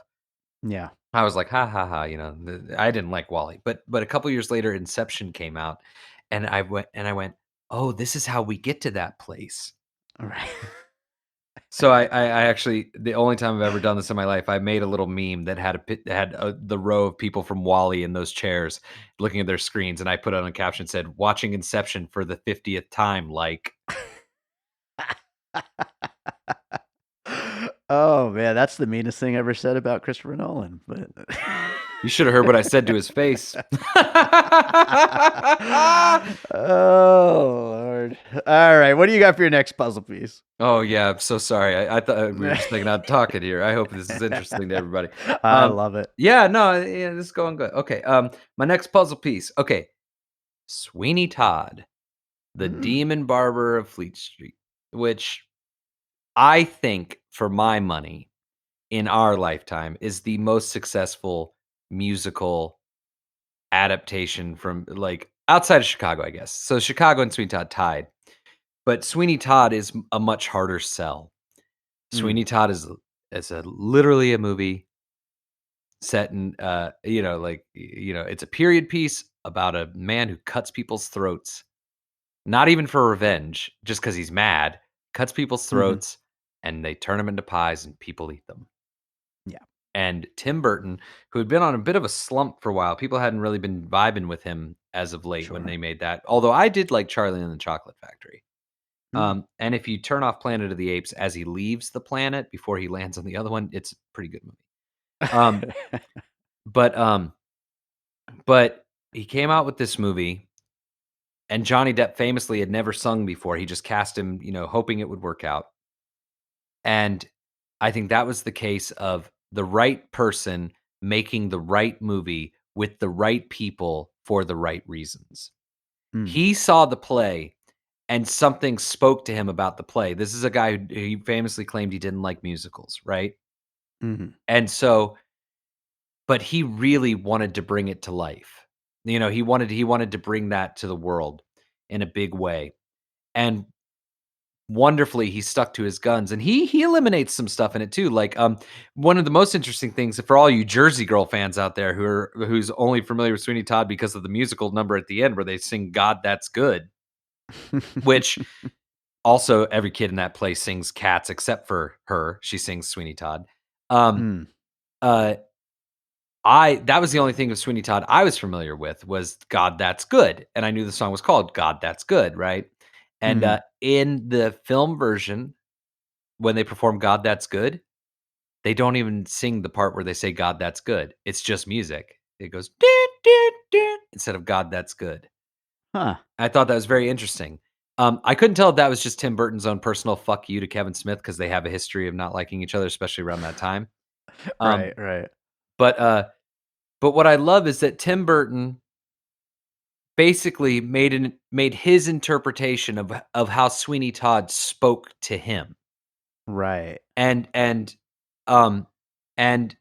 Yeah. I was like, "Ha, ha, ha," I didn't like Wally, but a couple years later, Inception came out, and I went, "Oh, this is how we get to that place." Right. So I actually the only time I've ever done this in my life, I made a little meme that had the row of people from Wall-E in those chairs looking at their screens, and I put on a caption that said, "Watching Inception for the 50th time, like." Oh man, that's the meanest thing ever said about Christopher Nolan. But You should have heard what I said to his face. oh Lord! All right, what do you got for your next puzzle piece? Oh yeah, I'm so sorry. I thought we were just hanging out talking here. I hope this is interesting to everybody. I Um, love it. yeah, no, yeah, this is going good. Okay, my next puzzle piece. Okay, Sweeney Todd, the Mm, Demon Barber of Fleet Street, which I think, for my money, in our lifetime, is the most successful musical adaptation from like outside of Chicago, I guess. So Chicago and Sweeney Todd tied, but Sweeney Todd is a much harder sell. mm, Sweeney Todd is a literally a movie set in like it's a period piece about a man who cuts people's throats, not even for revenge, just because he's mad, cuts people's hmm. throats and they turn them into pies and people eat them. Yeah, And Tim Burton, who had been on a bit of a slump for a while, people hadn't really been vibing with him as of late when sure. they made that. Although I did like Charlie and the Chocolate Factory. Mm. And if you turn off Planet of the Apes as he leaves the planet before he lands on the other one, it's a pretty good movie. Um, but um, but he came out with this movie, and Johnny Depp famously had never sung before. He just cast him, hoping it would work out. And I think that was the case of the right person making the right movie with the right people for the right reasons. Mm, He saw the play and something spoke to him about the play. This is a guy who he famously claimed he didn't like musicals, right? hmm. And so, but he really wanted to bring it to life. He wanted to bring that to the world in a big way. And wonderfully he stuck to his guns, and he eliminates some stuff in it too. Like one of the most interesting things for all you Jersey Girl fans out there who's only familiar with Sweeney Todd because of the musical number at the end where they sing God That's Good, which also every kid in that play sings Cats except for her. She sings Sweeney Todd. Um Mm, uh I that was the only thing of Sweeney Todd I was familiar with was God That's Good, and I knew the song was called God That's Good, right? And mhm. in the film version, when they perform God That's Good, they don't even sing the part where they say God That's Good. It's just music. It goes "Doo, doo, doo," instead of God That's Good. Huh. I thought that was very interesting. I couldn't tell if that was just Tim Burton's own personal fuck you to Kevin Smith because they have a history of not liking each other, especially around that time. Right, Um, right. but uh, but what I love is that Tim Burton basically made his interpretation of how Sweeney Todd spoke to him. Right. And um and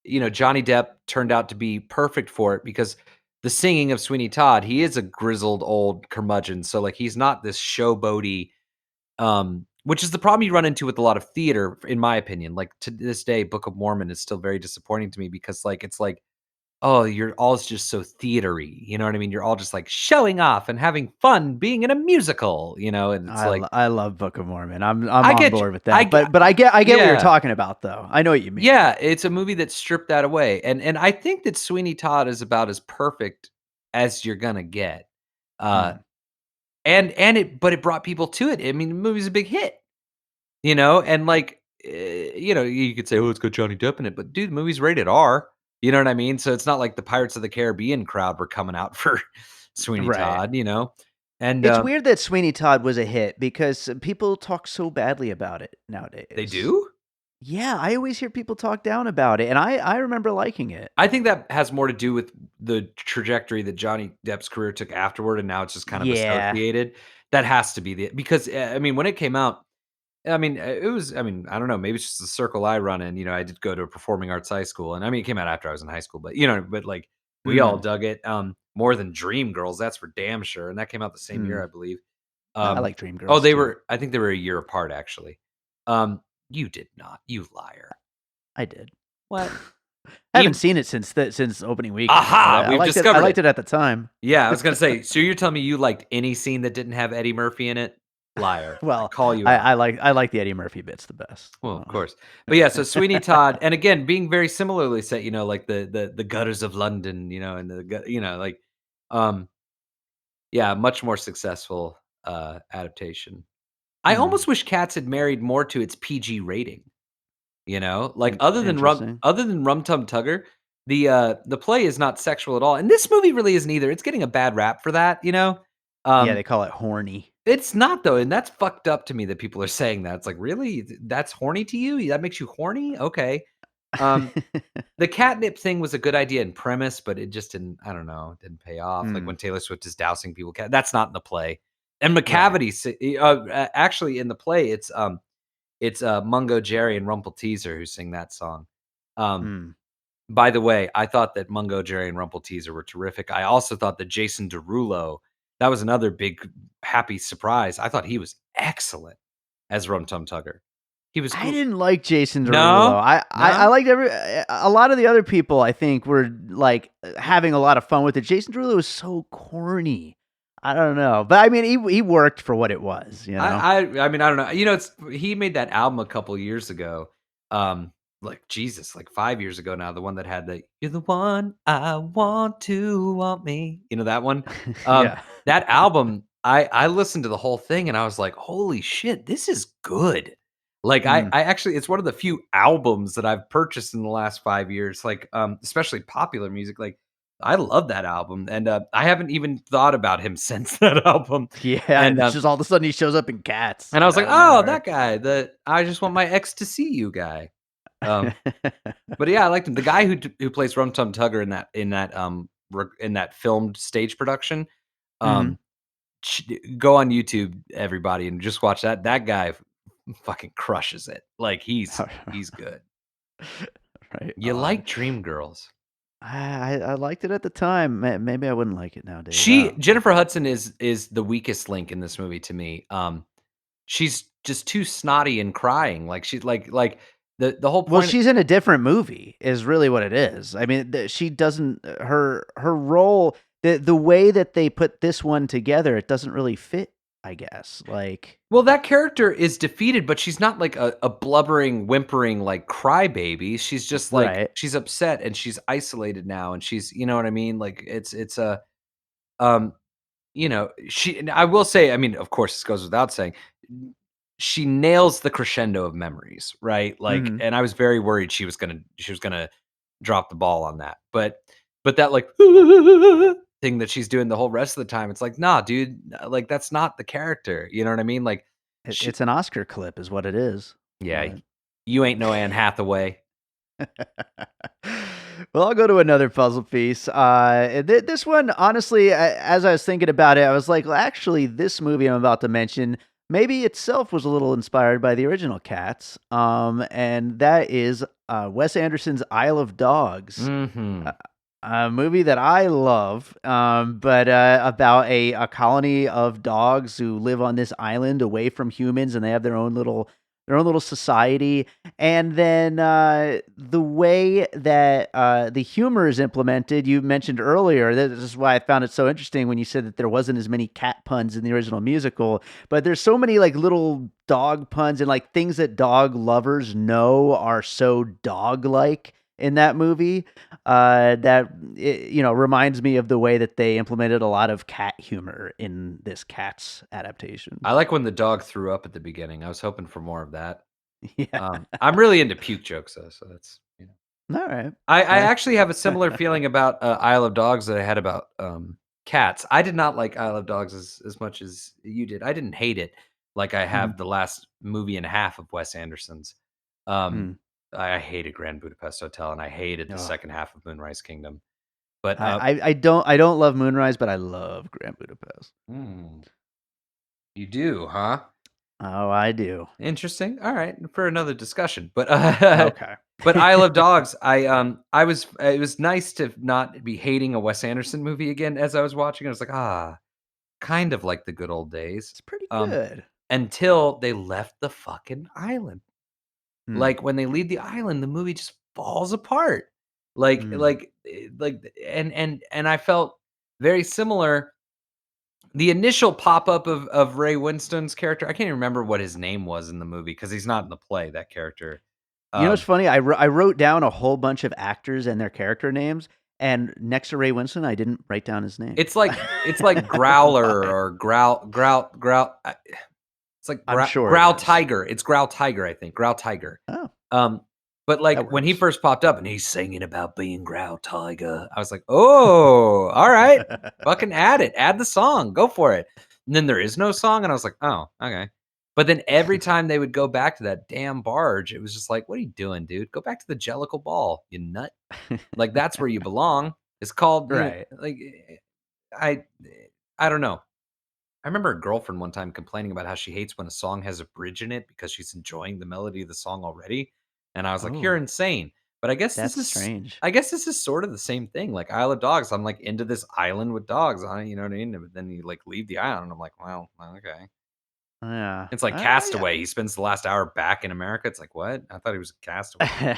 Johnny Depp turned out to be perfect for it because the singing of Sweeney Todd, he is a grizzled old curmudgeon, so like he's not this showboaty, which is the problem you run into with a lot of theater, in my opinion. Like to this day, Book of Mormon is still very disappointing to me because like it's like, oh, you're all just so theatery, you know what I mean? You're all just like showing off and having fun being in a musical, and it's like I love Book of Mormon. I'm I on get you. board with that. But I get what you're Yeah. talking about though. I know what you mean. Yeah, it's a movie that stripped that away, and I think that Sweeney Todd is about as perfect as you're gonna get, uh, Mm. but it brought people to it. I mean, the movie's a big hit, and like, you could say, "Oh, it's got Johnny Depp in it," but dude, the movie's rated R. You know what I mean? So it's not like the Pirates of the Caribbean crowd were coming out for Sweeney Right. Todd, and It's weird that Sweeney Todd was a hit because people talk so badly about it they nowadays. do. Yeah, I always hear people talk down about it, and I remember liking it. I think that has more to do with the trajectory that Johnny Depp's career took afterward, and now it's just kind of Yeah. associated. That has to be because I mean, when it came out, I mean, it was. I mean, I don't know. Maybe it's just the circle I run in. I did go to a performing arts high school, and I mean, it came out after I was in high school, but but like we all Mm. dug it more than Dream Girls. That's for damn sure. And that came out the same year, Mm. I believe. I Um, like oh, Dreamgirls they too. were. I think they were a year apart, actually. You did not. You liar. I did. What? I haven't seen it since opening weekend, but Aha! I We've liked it. I discovered liked it. it at the time. Yeah, I was gonna say, so you're telling me you liked any scene that didn't have Eddie Murphy in it? Liar. I Well, call you I, out. I like I like the Eddie Murphy bits the best. Well, of So. course. But yeah, so Sweeney Todd, and again, being very similarly set, like the gutters of London, and like um yeah, much more successful adaptation. I Hmm. almost wish Cats had married more to its PG rating. Like Interesting. Other than Rum Tum Tugger, the play is not sexual at all, and this movie really isn't either. It's getting a bad rap for that. Yeah, Um, they call it horny. it's not though, and that's fucked up to me that people are saying that. It's like, really, that's horny to you? That makes you horny? Okay. Um, the catnip thing was a good idea in premise, but it just didn't. I don't know, didn't pay off. Like Mm, when Taylor Swift is dousing people, that's not in the play. And right. McCavity, actually in the play, it's Mungo Jerry and Rumple Teaser who sing that song. Um, Mm. by the way, I thought that Mungo Jerry and Rumple Teaser were terrific. I also thought that Jason Derulo, that was another big happy surprise. I thought he was excellent as Rum Tum Tugger. He was I gr didn't like Jason Derulo. No? I No? liked a lot of the other people. I think were like having a lot of fun with it. Jason Derulo was so corny. I don't know, but I mean, he worked for what it was. You know. I mean, I don't know. It's he made that album a couple years ago. Like Jesus, like 5 years ago now, the one that had the "You're the one I want to want me." That one? Um, Yeah. that album, I listened to the whole thing and I was like, "Holy shit, this is good." Like Mm. I actually it's one of the few albums that I've purchased in the last 5 years, like especially popular music. Like I love that album and I haven't even thought about him since that album. Yeah, And it's just all of a sudden he shows up in Cats and I was like, out of "Oh, nowhere. that guy, the I just want my ex to see you guy." But yeah, I liked him. The guy who plays Rum Tum Tugger in that filmed stage production, Mhm. um, go on YouTube, everybody, and just watch that. That guy fucking crushes it. Like he's good. Right You on. like Dreamgirls? I liked it at the time. Maybe I wouldn't like it nowadays. I don't know. Jennifer Hudson is the weakest link in this movie to me. She's just too snotty and crying. Like she's like the whole Well, point. she's in a different movie is really what it is. I mean, she doesn't her role the way that they put this one together, it doesn't really fit, I guess. Like, Well, that character is defeated, but she's not like a blubbering, whimpering like crybaby. She's just like right. she's upset and she's isolated now, and she's you know what I mean. Like it's a um she. And I will say, I mean, of course, this goes without saying, she nails the crescendo of memories, right? Like, Mhm. and I was very worried she was gonna drop the ball on that, but that like thing that she's doing the whole rest of the time, it's like, nah, dude, like that's not the character. You know what I mean? Like she It's an Oscar clip is what it is. Yeah, But you ain't no Anne Hathaway. well, I'll go to another puzzle piece. This one, honestly, as I was thinking about it, I was like, well, actually, this movie I'm about to mention maybe itself was a little inspired by the original Cats. And that is Wes Anderson's Isle of Dogs. Mhm. A movie that I love, but about a colony of dogs who live on this island away from humans, and they have their own little society. And then the way that the humor is implemented, you mentioned earlier. This is why I found it so interesting when you said that there wasn't as many cat puns in the original musical, but there's so many like little dog puns and like things that dog lovers know are so dog like in that movie that reminds me of the way that they implemented a lot of cat humor in this Cats adaptation. I like when the dog threw up at the beginning. I was hoping for more of that. Yeah. I'm really into puke jokes though, so that's. All right. I I actually have a similar feeling about Isle of Dogs that I had about cats. I did not like Isle of Dogs as much as you did. I didn't hate it like I Mhm. have the last movie and a half of Wes Anderson's. Um, Mm. I hated Grand Budapest Hotel and I hated the Oh, second half of Moonrise Kingdom. But I don't love Moonrise, but I love Grand Budapest. mm, you do, huh? Oh, I do. Interesting. All right, for another discussion. But Okay. but Isle of Dogs, I was it was nice to not be hating a Wes Anderson movie again as I was watching. I was like, kind of like the good old days. It's pretty Um, good. until they left the fucking island. Mm. Like when they leave the island, the movie just falls apart. Mm. And I felt very similar. The initial pop-up of Ray Winstone's character, I can't even remember what his name was in the movie because he's not in the play, that character. You know what's Um, funny? I wrote down a whole bunch of actors and their character names, and next to Ray Winston, I didn't write down his name. it's like Growler or Growl. It's like I'm sure it Growl is. Tiger. It's Growl Tiger, I think. Growl Tiger. Oh, Um, but, like, that when he works. first popped up and he's singing about being Growl Tiger, I was like, "Oh, alright. Fucking add it. Add the song. Go for it." And then there is no song, and I was like, "Oh, okay." But then every time they would go back to that damn barge, it was just like, "What are you doing, dude? Go back to the Jellicle Ball, you nut." Like, that's where you belong. It's called, Right. like, I I don't know. I remember a girlfriend one time complaining about how she hates when a song has a bridge in it because she's enjoying the melody of the song already, and I was like, "You're Oh, insane." But that's strange. I guess this is sort of the same thing, like Isle of Dogs, I'm, like, into this island with dogs on it, you know what I mean? But then you, like, leave the island, and I'm like, "Well, okay." Yeah. It's like Yeah. Castaway, he spends the last hour back in America, it's like, "What? I thought he was a castaway."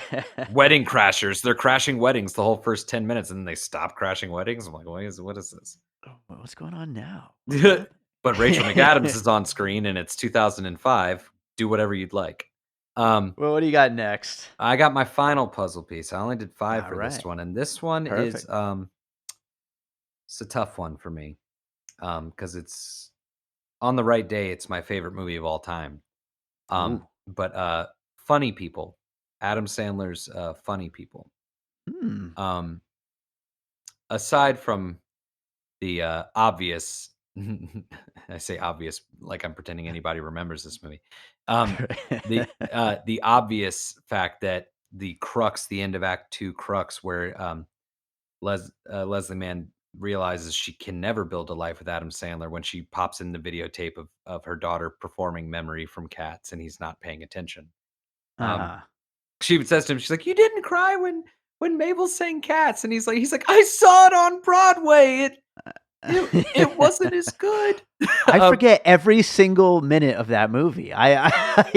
Wedding Crashers, they're crashing weddings the whole first 10 minutes, and then they stop crashing weddings, I'm like, what is this?" Oh, what's going on now? What's happening? But Rachel McAdams is on screen and it's 2005. Do whatever you'd like. Um, Well, what do you got next? I got my final puzzle piece. I only did 5 All for this right. one, and this one is, Perfect. it's a tough one for me, because it's on the right day, it's my favorite movie of all time. Ooh. But, Funny People, Adam Sandler's, Funny People. Hmm. Um, Aside from the, obvious I say obvious like I'm pretending anybody remembers this movie. Um, the obvious fact that the crux, the end of Act 2 crux where, Leslie Mann realizes she can never build a life with Adam Sandler when she pops in the videotape of her daughter performing Memory from Cats, and he's not paying attention. Um, Uh-huh. she even says to him, she's like, "You didn't cry when Mabel sang Cats," and he's like, "I saw it on Broadway. It wasn't as good." I Um, forget every single minute of that movie. I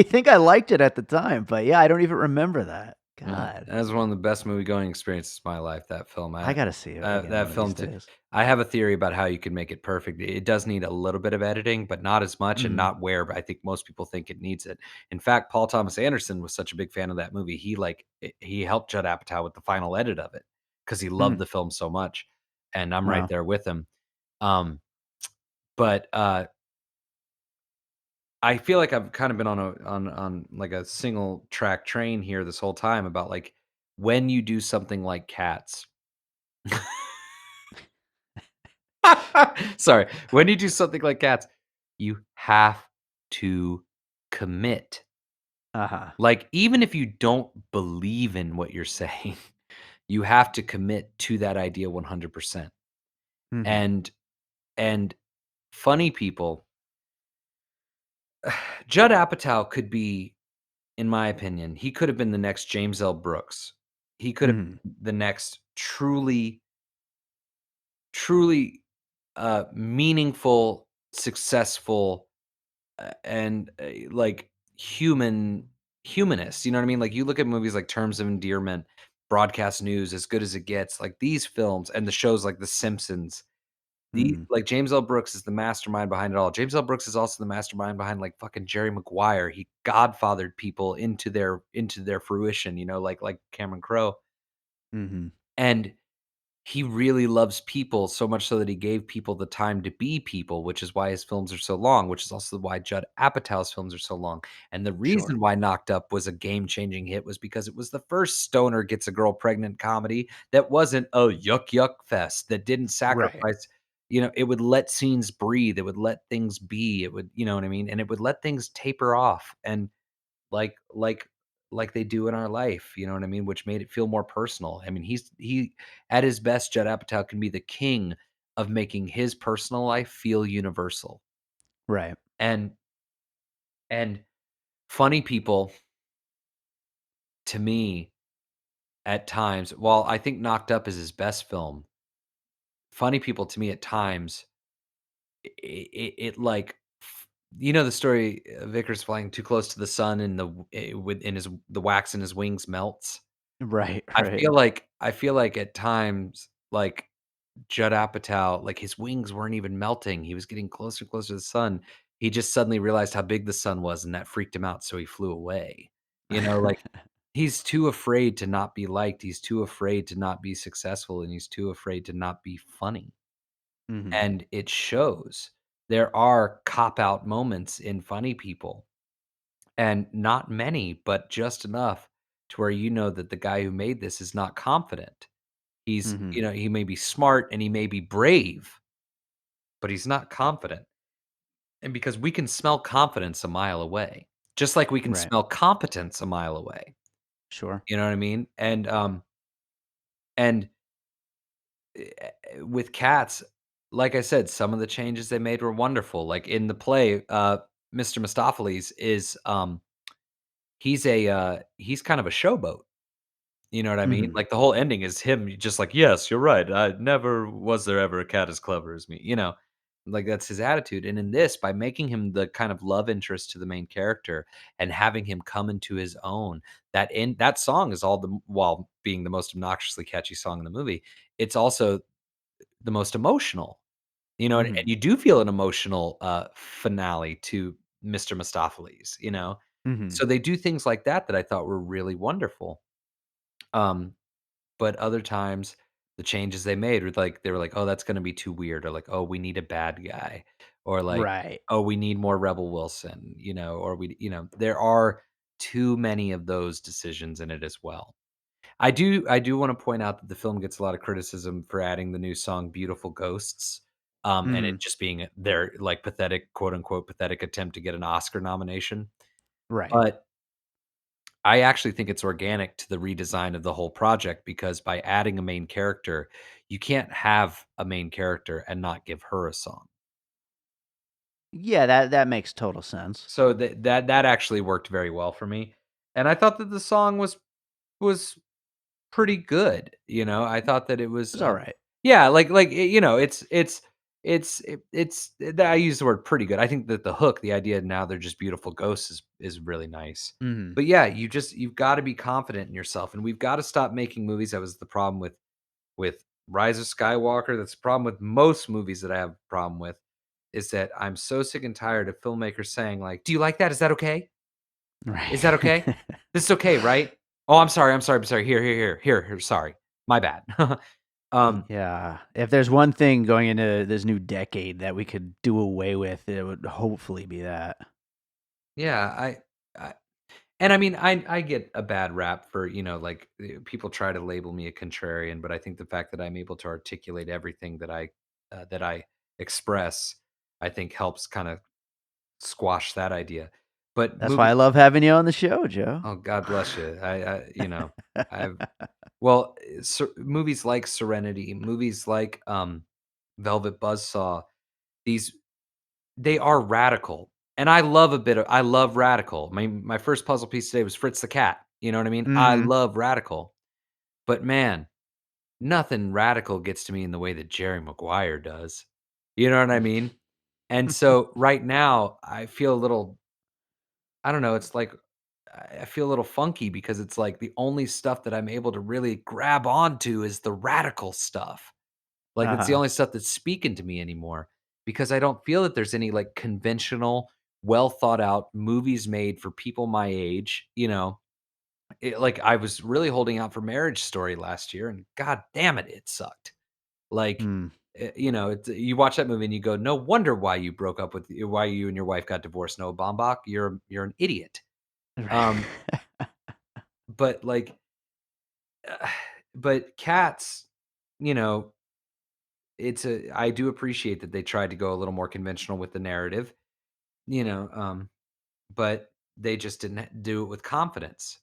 think I liked it at the time, but yeah, I don't even remember that. yeah, God. that was one of the best movie-going experiences of my life, that film. I gotta see it again That one of these film too. days. I have a theory about how you can make it perfect. It does need a little bit of editing, but not as much and Mhm. not where I think most people think it needs it. In fact, Paul Thomas Anderson was such a big fan of that movie, he helped Judd Apatow with the final edit of it because he loved Mm. the film so much, and I'm right Wow. there with him. Um, but, I feel like I've kind of been on like a single track train here this whole time about like when you do something like Cats. Sorry, when you do something like Cats, you have to commit. Uh-huh. Like even if you don't believe in what you're saying, you have to commit to that idea 100%. Mhm. And and Funny People, Judd Apatow could be, in my opinion, he could have been the next James L. Brooks. He could have Mhm. been the next truly, meaningful, successful, and, like, humanist, you know what I mean? Like, you look at movies like Terms of Endearment, Broadcast News, As Good as It Gets, like, these films and the shows like The Simpsons, the Mhm. like, James L. Brooks is the mastermind behind it all. James L. Brooks is also the mastermind behind, like, fucking Jerry Maguire. He godfathered people into their fruition, like Cameron Crowe, Mhm. and he really loves people so much so that he gave people the time to be people, which is why his films are so long, which is also why Judd Apatow's films are so long. And the Sure. reason why Knocked Up was a game-changing hit was because it was the first stoner gets a girl pregnant comedy that wasn't a yuck yuck fest, that didn't Right. sacrifice, it would let scenes breathe, it would let things be, it would, you know what I mean? And it would let things taper off. And like like like they do in our life, you know what I mean? Which made it feel more personal. I mean, he at his best, Judd Apatow can be the king of making his personal life feel universal. Right. And and Funny People, to me, at times, while I think Knocked Up is his best film, Funny People to me at times, it like the story, Vickers flying too close to the sun and within his the wax in his wings melts. Right, right. I feel like at times, like, Judd Apatow, like, his wings weren't even melting, he was getting closer and closer to the sun. He just suddenly realized how big the sun was, and that freaked him out, so he flew away. Like, he's too afraid to not be liked, he's too afraid to not be successful, and he's too afraid to not be funny, Mhm. and it shows. there are cop out moments in Funny People, and not many, but just enough to where you know that the guy who made this is not confident. He's, Hmm. he may be smart and he may be brave, but he's not confident. And because we can smell confidence a mile away, just like we can Right. smell competence a mile away. Sure. You know what I mean? And with cats, like I said, some of the changes they made were wonderful. Like in the play, Mr. Mistopheles is he's kind of a showboat. You know what I mean? Hmm. Like, the whole ending is him just like, "Yes, you're right. I never was there ever a cat as clever as me," you know? Like, that's his attitude, and in this, by making him the kind of love interest to the main character and having him come into his own, that song is all the while being the most obnoxiously catchy song in the movie, it's also the most emotional, and Hmm. you do feel an emotional, finale to Mr. Mistopheles, you know? Hmm. So they do things like that that I thought were really wonderful. Um but other times, the changes they made were like they were like, "Oh, that's gonna be too weird," or like, "Oh, we need a bad guy," or like, Right. "Oh, we need more Rebel Wilson," or there are too many of those decisions in it as well. I do wanna point out that the film gets a lot of criticism for adding the new song "Beautiful Ghosts," and Hmm. it just being their, like, pathetic, quote, unquote, "pathetic" attempt to get an Oscar nomination, Right. but I actually think it's organic to the redesign of the whole project because by adding a main character, you can't have a main character and not give her a song. Yeah, that makes total sense. So that actually worked very well for me. And I thought that the song was pretty good, I thought that it was, It's all right. yeah, I use the word pretty good. I think that the hook, the idea now they're just beautiful ghosts is really nice. Hmm. But yeah, you've gotta be confident in yourself, and we've gotta stop making movies. That was the problem with Rise of Skywalker. That's the problem with most movies that I have a problem with, is that I'm so sick and tired of filmmakers saying like, "Do you like that? Is that okay? Right. Is that okay? This is okay, right? Oh, I'm sorry. Here, sorry. My bad." Um, Yeah. If there's one thing going into this new decade that we could do away with, it would hopefully be that. yeah, I and I mean, I get a bad rap for, like, people try to label me a contrarian, but I think the fact that I'm able to articulate everything that I express, I think helps kinda squash that idea. But That's why I movie love having you on the show, Joe. Oh, God bless you. I've well, movies like Serenity, movies like, Velvet Buzzsaw, these they are radical, and I love radical. My first puzzle piece today was Fritz the Cat, you know what I mean? I Mhm. love radical, but man, nothing radical gets to me in the way that Jerry Maguire does. You know what I mean? And so, right now, I feel a little I don't know, it's like I feel a little funky because it's like the only stuff that I'm able to really grab onto is the radical stuff. Like, it's the Uh-huh. only stuff that's speaking to me anymore because I don't feel that there's any, like, conventional, well thought out movies made for people my age, like, I was really holding out for Marriage Story last year, and god damn it, it sucked. Like, Mm. you watch that movie and you go, "No wonder why you and your wife got divorced, Noah Baumbach. You're an idiot." Um, but, like, but Cats, you know, I do appreciate that they tried to go a little more conventional with the narrative, you know, um, but they just didn't do it with confidence.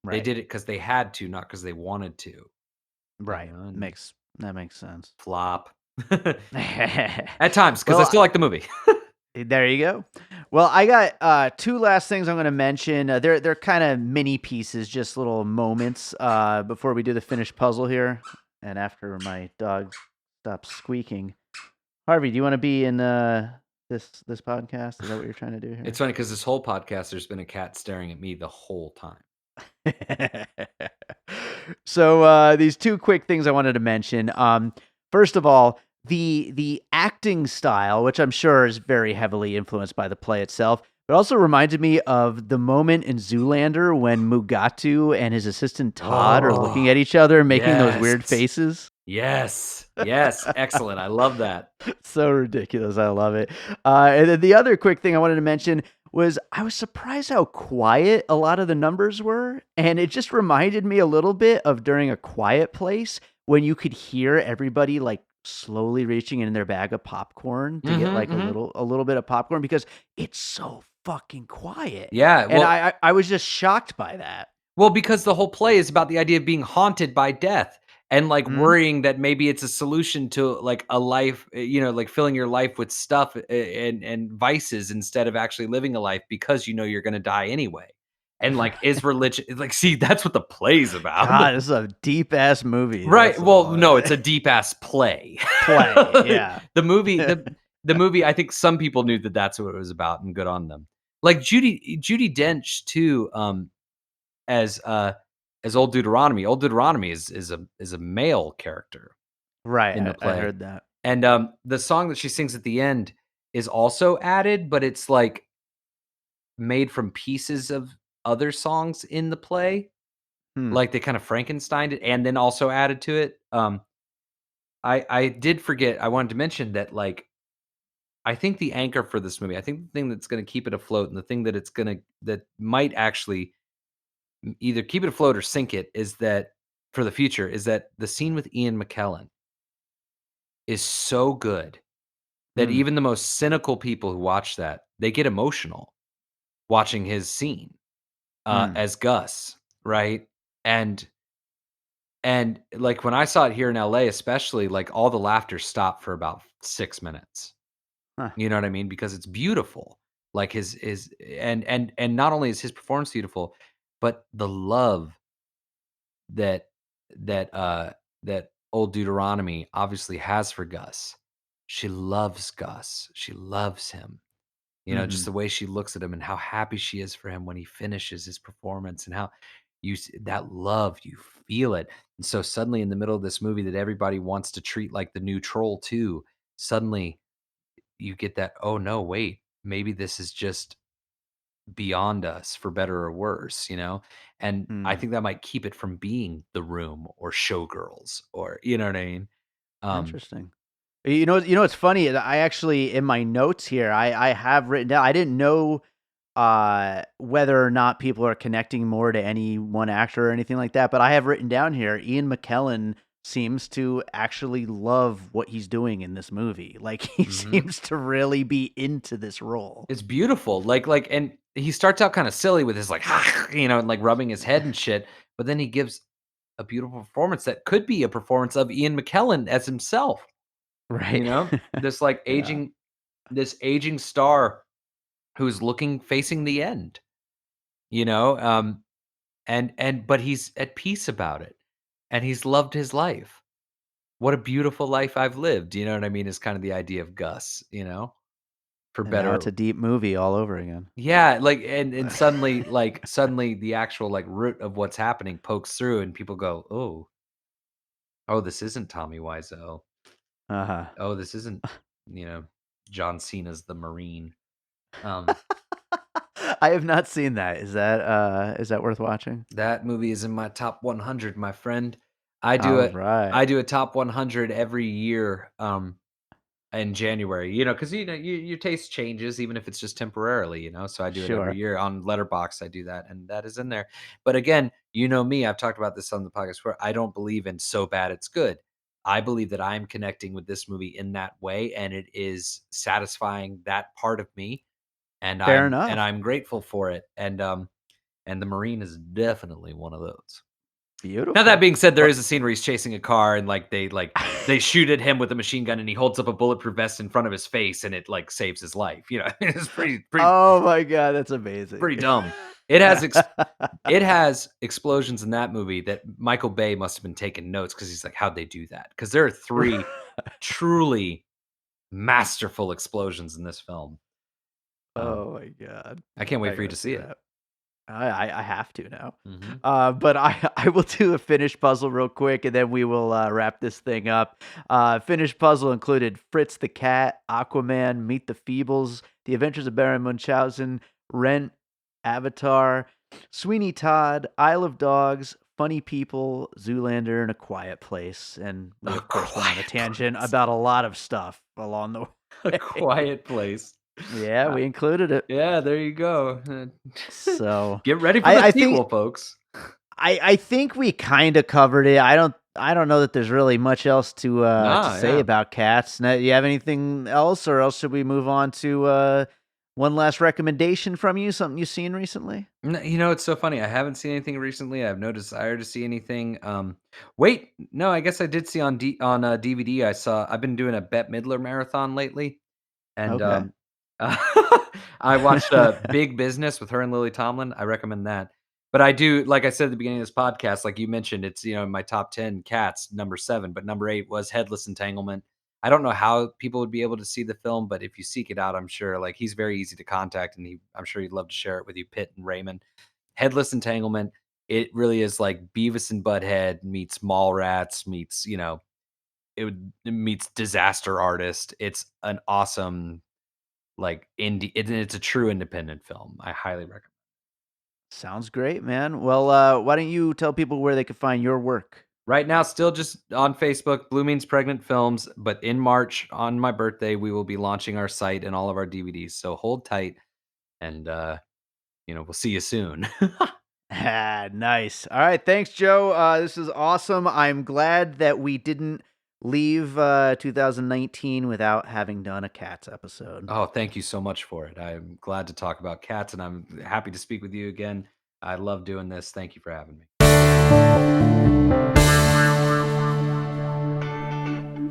They Right. did it because they had to, not because they wanted to, Right. and That makes sense. flop. At times, because I Well, still like the movie. there you go. Well, I got two last things I'm going to mention. They're kind of mini pieces, just little moments before we do the finished puzzle here, and after my dog stops squeaking. Harvey, do you want to be in this podcast? Is that what you're trying to do It's here? funny because this whole podcast, there's been a cat staring at me the whole time. So these two quick things I wanted to mention. First of all, the acting style, which I'm sure is very heavily influenced by the play itself, but also reminded me of the moment in Zoolander when Mugatu and his assistant Todd are looking Oh, at each other, making those yes. weird faces. Yes. Yes. Excellent. I love that. So ridiculous. I love it. And then the other quick thing I wanted to mention was I was surprised how quiet a lot of the numbers were. And it just reminded me a little bit of during A Quiet Place when you could hear everybody like slowly reaching in their bag of popcorn to get Mhm, like a mhm. little bit of popcorn because it's so fucking quiet. Yeah, And well I was just shocked by that. well, because the whole play is about the idea of being haunted by death and, like, Mhm. worrying that maybe it's a solution to, like, a life, like, filling your life with stuff, and vices instead of actually living a life because you know you're gonna die anyway. And, like, is religion like, see, that's what the play's about. God, this is a deep ass movie. Right, That's well, all. no, it's a deep ass play. Play. Yeah. The movie the movie, I think some people knew that that's what it was about, and good on them. Like, Judi Dench too, as, uh as Old Deuteronomy. Old Deuteronomy is a male character Right, in the I play, heard that. and, the song that she sings at the end is also added, but it's, like, made from pieces of other songs in the play, Hmm, like, they kinda Frankensteined it and then also added to it. I did forget, I wanted to mention that, like, I think the anchor for this movie, I think the thing that's gonna keep it afloat and the thing that that might actually either keep it afloat or sink it is that for the future is that the scene with Ian McKellen is so good that hmm, even the most cynical people who watch that, they get emotional watching his scene, hmm. as Gus, right? And like, when I saw it here in LA especially, like, all the laughter stopped for about 6 minutes. Huh, You know what I mean? Because it's beautiful. Like, his and not only is his performance beautiful, but the love that that, uh, that Old Deuteronomy obviously has for Gus. She loves Gus. She loves him. Just mhm. the way she looks at him and how happy she is for him when he finishes his performance and how that love, you feel it. And so suddenly in the middle of this movie that everybody wants to treat like the new Troll 2, suddenly you get that, oh no, wait, maybe this is just beyond us for better or worse, you know? And I Hmm. think that might keep it from being The Room or Showgirls or you know what I mean? Um, Interesting. You know what's funny? I actually in my notes here, I have written down I didn't know, whether or not people are connecting more to any one actor or anything like that, but I have written down here, Ian McKellen seems to actually love what he's doing in this movie. Like, he mhm. seems to really be into this role. It's beautiful. Like and he starts out kind of silly with his like, and like rubbing his head and shit, but then he gives a beautiful performance that could be a performance of Ian McKellen as himself, Right. This like Yeah. aging star who's facing the end, you know? And but he's at peace about it. And he's loved his life. What a beautiful life I've lived, you know what I mean? Is kind of the idea of Gus, for And now better. it's a deep movie all over again. Yeah, like and suddenly suddenly the actual like root of what's happening pokes through and people go, "Oh, this isn't Tommy Wiseau. Uh-huh. Oh, this isn't, you know, John Cena's The Marine." Um I have not seen that. Is that worth watching? that movie is in my top 100, my friend. I do All a right. I do a top 100 every year. In January, because your taste changes even if it's just temporarily, so I do it every Sure. year on Letterbox. I do that, and that is in there. But again, you know me, I've talked about this on the podcast where I don't believe in so bad it's good. I believe that I'm connecting with this movie in that way, and it is satisfying that part of me, and Fair I'm enough. I'm grateful for it. And the Marine is definitely one of those. Now that Beautiful. being said, there Well, is a scene where he's chasing a car and they shoot at him with a machine gun and he holds up a bulletproof vest in front of his face and it like saves his life. It's oh my god, that's amazing. pretty dumb. It has it has explosions in that movie that Michael Bay must have been taking notes because he's like, how'd they do that? Because there are three truly masterful explosions in this film. Um, Oh my god. I can't wait I for you gotta to see see it. that. I have to now. Hmm. But I will do a finished puzzle real quick, and then we will wrap this thing up. Finished puzzle included Fritz the Cat, Aquaman, Meet the Feebles, The Adventures of Baron Munchausen, Rent, Avatar, Sweeney Todd, Isle of Dogs, Funny People, Zoolander, and A Quiet Place. And we, A of course, went on a Quiet tangent Place. about a lot of stuff along the A way. Quiet Place. Yeah, Uh, we included it. yeah, there you go. So Get ready for the I think sequel, folks. I think we kind of covered it. I don't know that there's really much else to Nah, say yeah. about Cats. Now, you have anything else, or else should we move on to one last recommendation from you? Something you've seen recently? It's so funny. I haven't seen anything recently. I have no desire to see anything. Wait, no, I guess I did see on DVD. I've been doing a Bette Midler marathon lately, and Okay. uh, I watched Big Business with her and Lily Tomlin. I recommend that. But I do, like I said at the beginning of this podcast, like you mentioned, it's in my top 10 Cats, number 7, but number 8 was Headless Entanglement. I don't know how people would be able to see the film, but if you seek it out, I'm sure like he's very easy to contact, and I'm sure he'd love to share it with you, Pitt and Raymond. Headless Entanglement. It really is like Beavis and Butthead meets Mallrats meets it meets Disaster Artist. It's an awesome like indie. It's a true independent film. I highly recommend. Sounds great, man. Well, why don't you tell people where they can find your work? Right now, still just on Facebook, Blue Means Pregnant Films. But in March, on my birthday, we will be launching our site and all of our DVDs. So hold tight, and we'll see you soon. Ah, nice. All right, thanks, Joe. This is awesome. I'm glad that we didn't leave 2019 without having done a Cats episode. Oh, thank you so much for it. I'm glad to talk about cats, and I'm happy to speak with you again. I love doing this. Thank you for having me.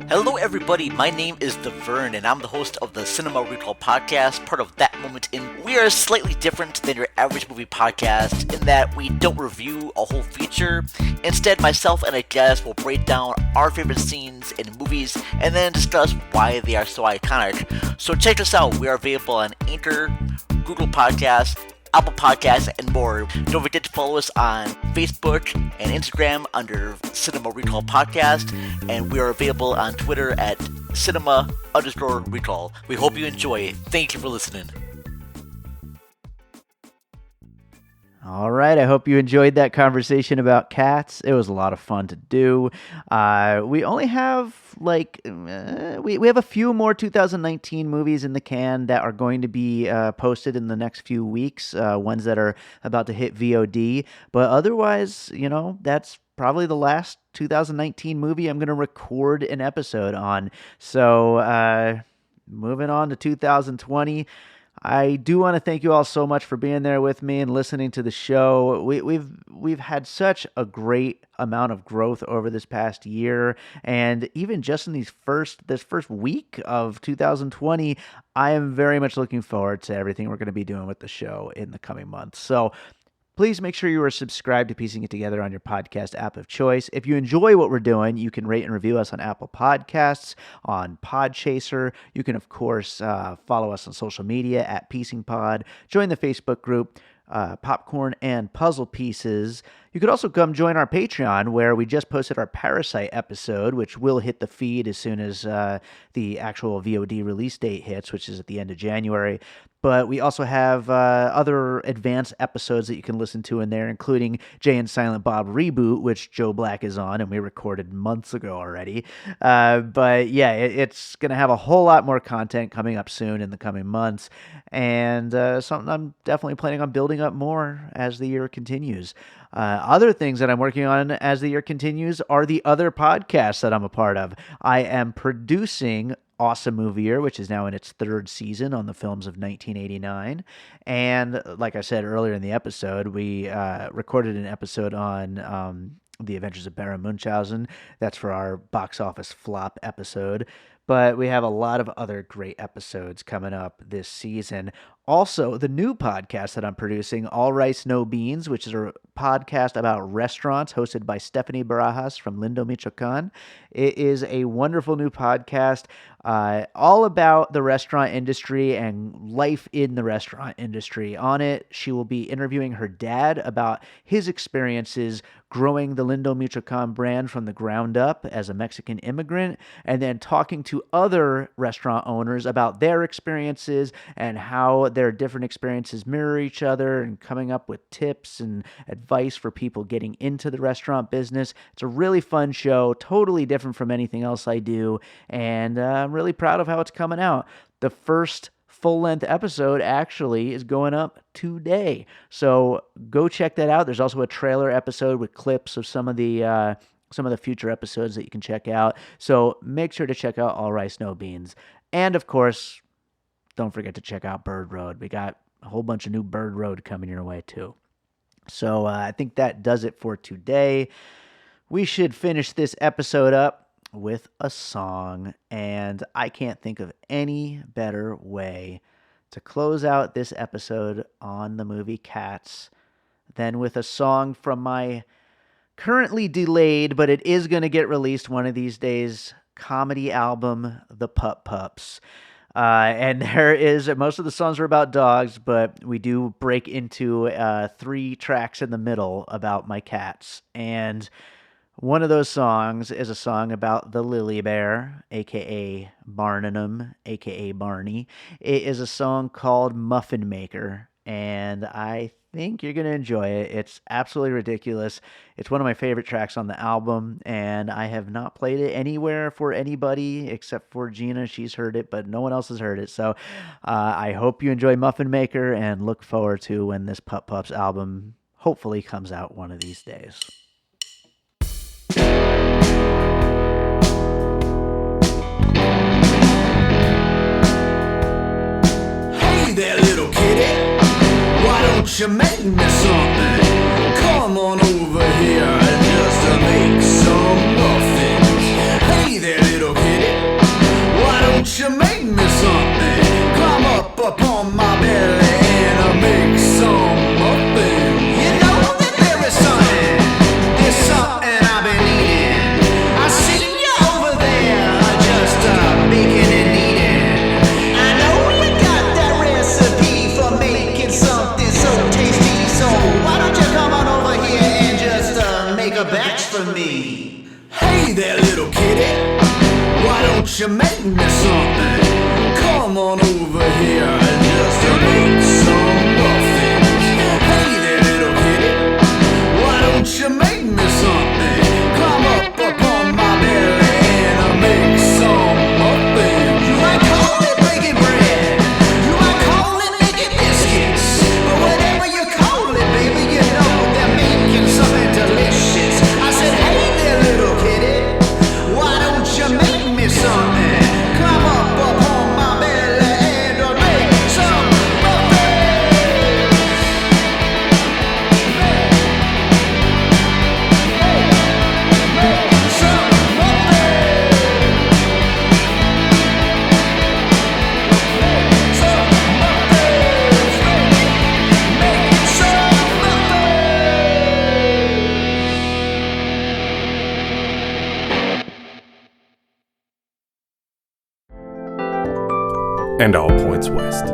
Hello, everybody. My name is The Vern, and I'm the host of the Cinema Recall podcast, part of That Moment In. We are slightly different than your average movie podcast in that we don't review a whole feature. Instead, myself and a guest will break down our favorite scenes in movies and then discuss why they are so iconic. So check us out. We are available on Anchor, Google Podcasts, Apple Podcasts, and more. Don't forget to follow us on Facebook and Instagram under Cinema Recall Podcast, and we are available on Twitter at Cinema_Recall. We hope you enjoy. Thank you for listening. All right. I hope you enjoyed that conversation about cats. It was a lot of fun to do. We only have we have a few more 2019 movies in the can that are going to be posted in the next few weeks. Ones that are about to hit VOD, but otherwise, that's probably the last 2019 movie I'm going to record an episode on. So, moving on to 2020. I do want to thank you all so much for being there with me and listening to the show. We've had such a great amount of growth over this past year, and even just in this first week of 2020, I am very much looking forward to everything we're going to be doing with the show in the coming months. So please make sure you are subscribed to Piecing It Together on your podcast app of choice. If you enjoy what we're doing, you can rate and review us on Apple Podcasts, on Podchaser. You can, of course, follow us on social media at Piecing Pod. Join the Facebook group, Popcorn and Puzzle Pieces. You could also come join our Patreon, where we just posted our Parasite episode, which will hit the feed as soon as the actual VOD release date hits, which is at the end of January. But we also have other advanced episodes that you can listen to in there, including Jay and Silent Bob Reboot, which Joe Black is on, and we recorded months ago already. But yeah, it's going to have a whole lot more content coming up soon in the coming months, and something I'm definitely planning on building up more as the year continues. Other things that I'm working on as the year continues are the other podcasts that I'm a part of. I am producing Awesome Movie Year, which is now in its third season on the films of 1989. And like I said earlier in the episode, we recorded an episode on The Adventures of Baron Munchausen. That's for our box office flop episode. But we have a lot of other great episodes coming up this season. Also, the new podcast that I'm producing, All Rice, No Beans, which is a podcast about restaurants hosted by Stephanie Barajas from Lindo, Michoacan. It is a wonderful new podcast all about the restaurant industry and life in the restaurant industry. On it, she will be interviewing her dad about his experiences growing the Lindo, Michoacan brand from the ground up as a Mexican immigrant, and then talking to other restaurant owners about their experiences and how their different experiences mirror each other, and coming up with tips and advice for people getting into the restaurant business. It's a really fun show, totally different from anything else I do, and I'm really proud of how it's coming out. The first full-length episode actually is going up today, so go check that out. There's also a trailer episode with clips of some of the future episodes that you can check out. So make sure to check out All Rice No Beans, and of course, don't forget to check out Bird Road. We got a whole bunch of new Bird Road coming your way too. So I think that does it for today. We should finish this episode up with a song, and I can't think of any better way to close out this episode on the movie Cats than with a song from my currently delayed, but it is going to get released one of these days, comedy album, The Pup Pups. And there is, most of the songs are about dogs, but we do break into 3 tracks in the middle about my cats. And one of those songs is a song about the Lily Bear, a.k.a. Barnum, a.k.a. Barney. It is a song called Muffin Maker, and I think you're going to enjoy it. It's absolutely ridiculous. It's one of my favorite tracks on the album, and I have not played it anywhere for anybody except for Gina. She's heard it, but no one else has heard it. So I hope you enjoy Muffin Maker, and look forward to when this Pup Pups album hopefully comes out one of these days. Hey there, little kitty, why don't you make me something? Come on over here just to make some muffins. Hey there, little kitty, why don't you make me something? Climb up upon my belly and make some muffins. You know that there is something, there's something I've been eating. I see you over there just baking and eating. I know you got that recipe for making something so tasty, so why don't you come on over here and just make a batch for me? Hey there, little kitty, why don't you make me something? Come on over here just to make some muffins. Hey there, little kitty, why don't you make me something? Climb up upon my belly and make some muffins. You might call it baking bread, you might call it making biscuits, but whatever you call it, baby, you know they're making something delicious. I said, hey there, little kitty, why don't you make me something? Climb up upon my belly and make some muffins. Some muffins. Some muffins. Make some muffins. And all points west.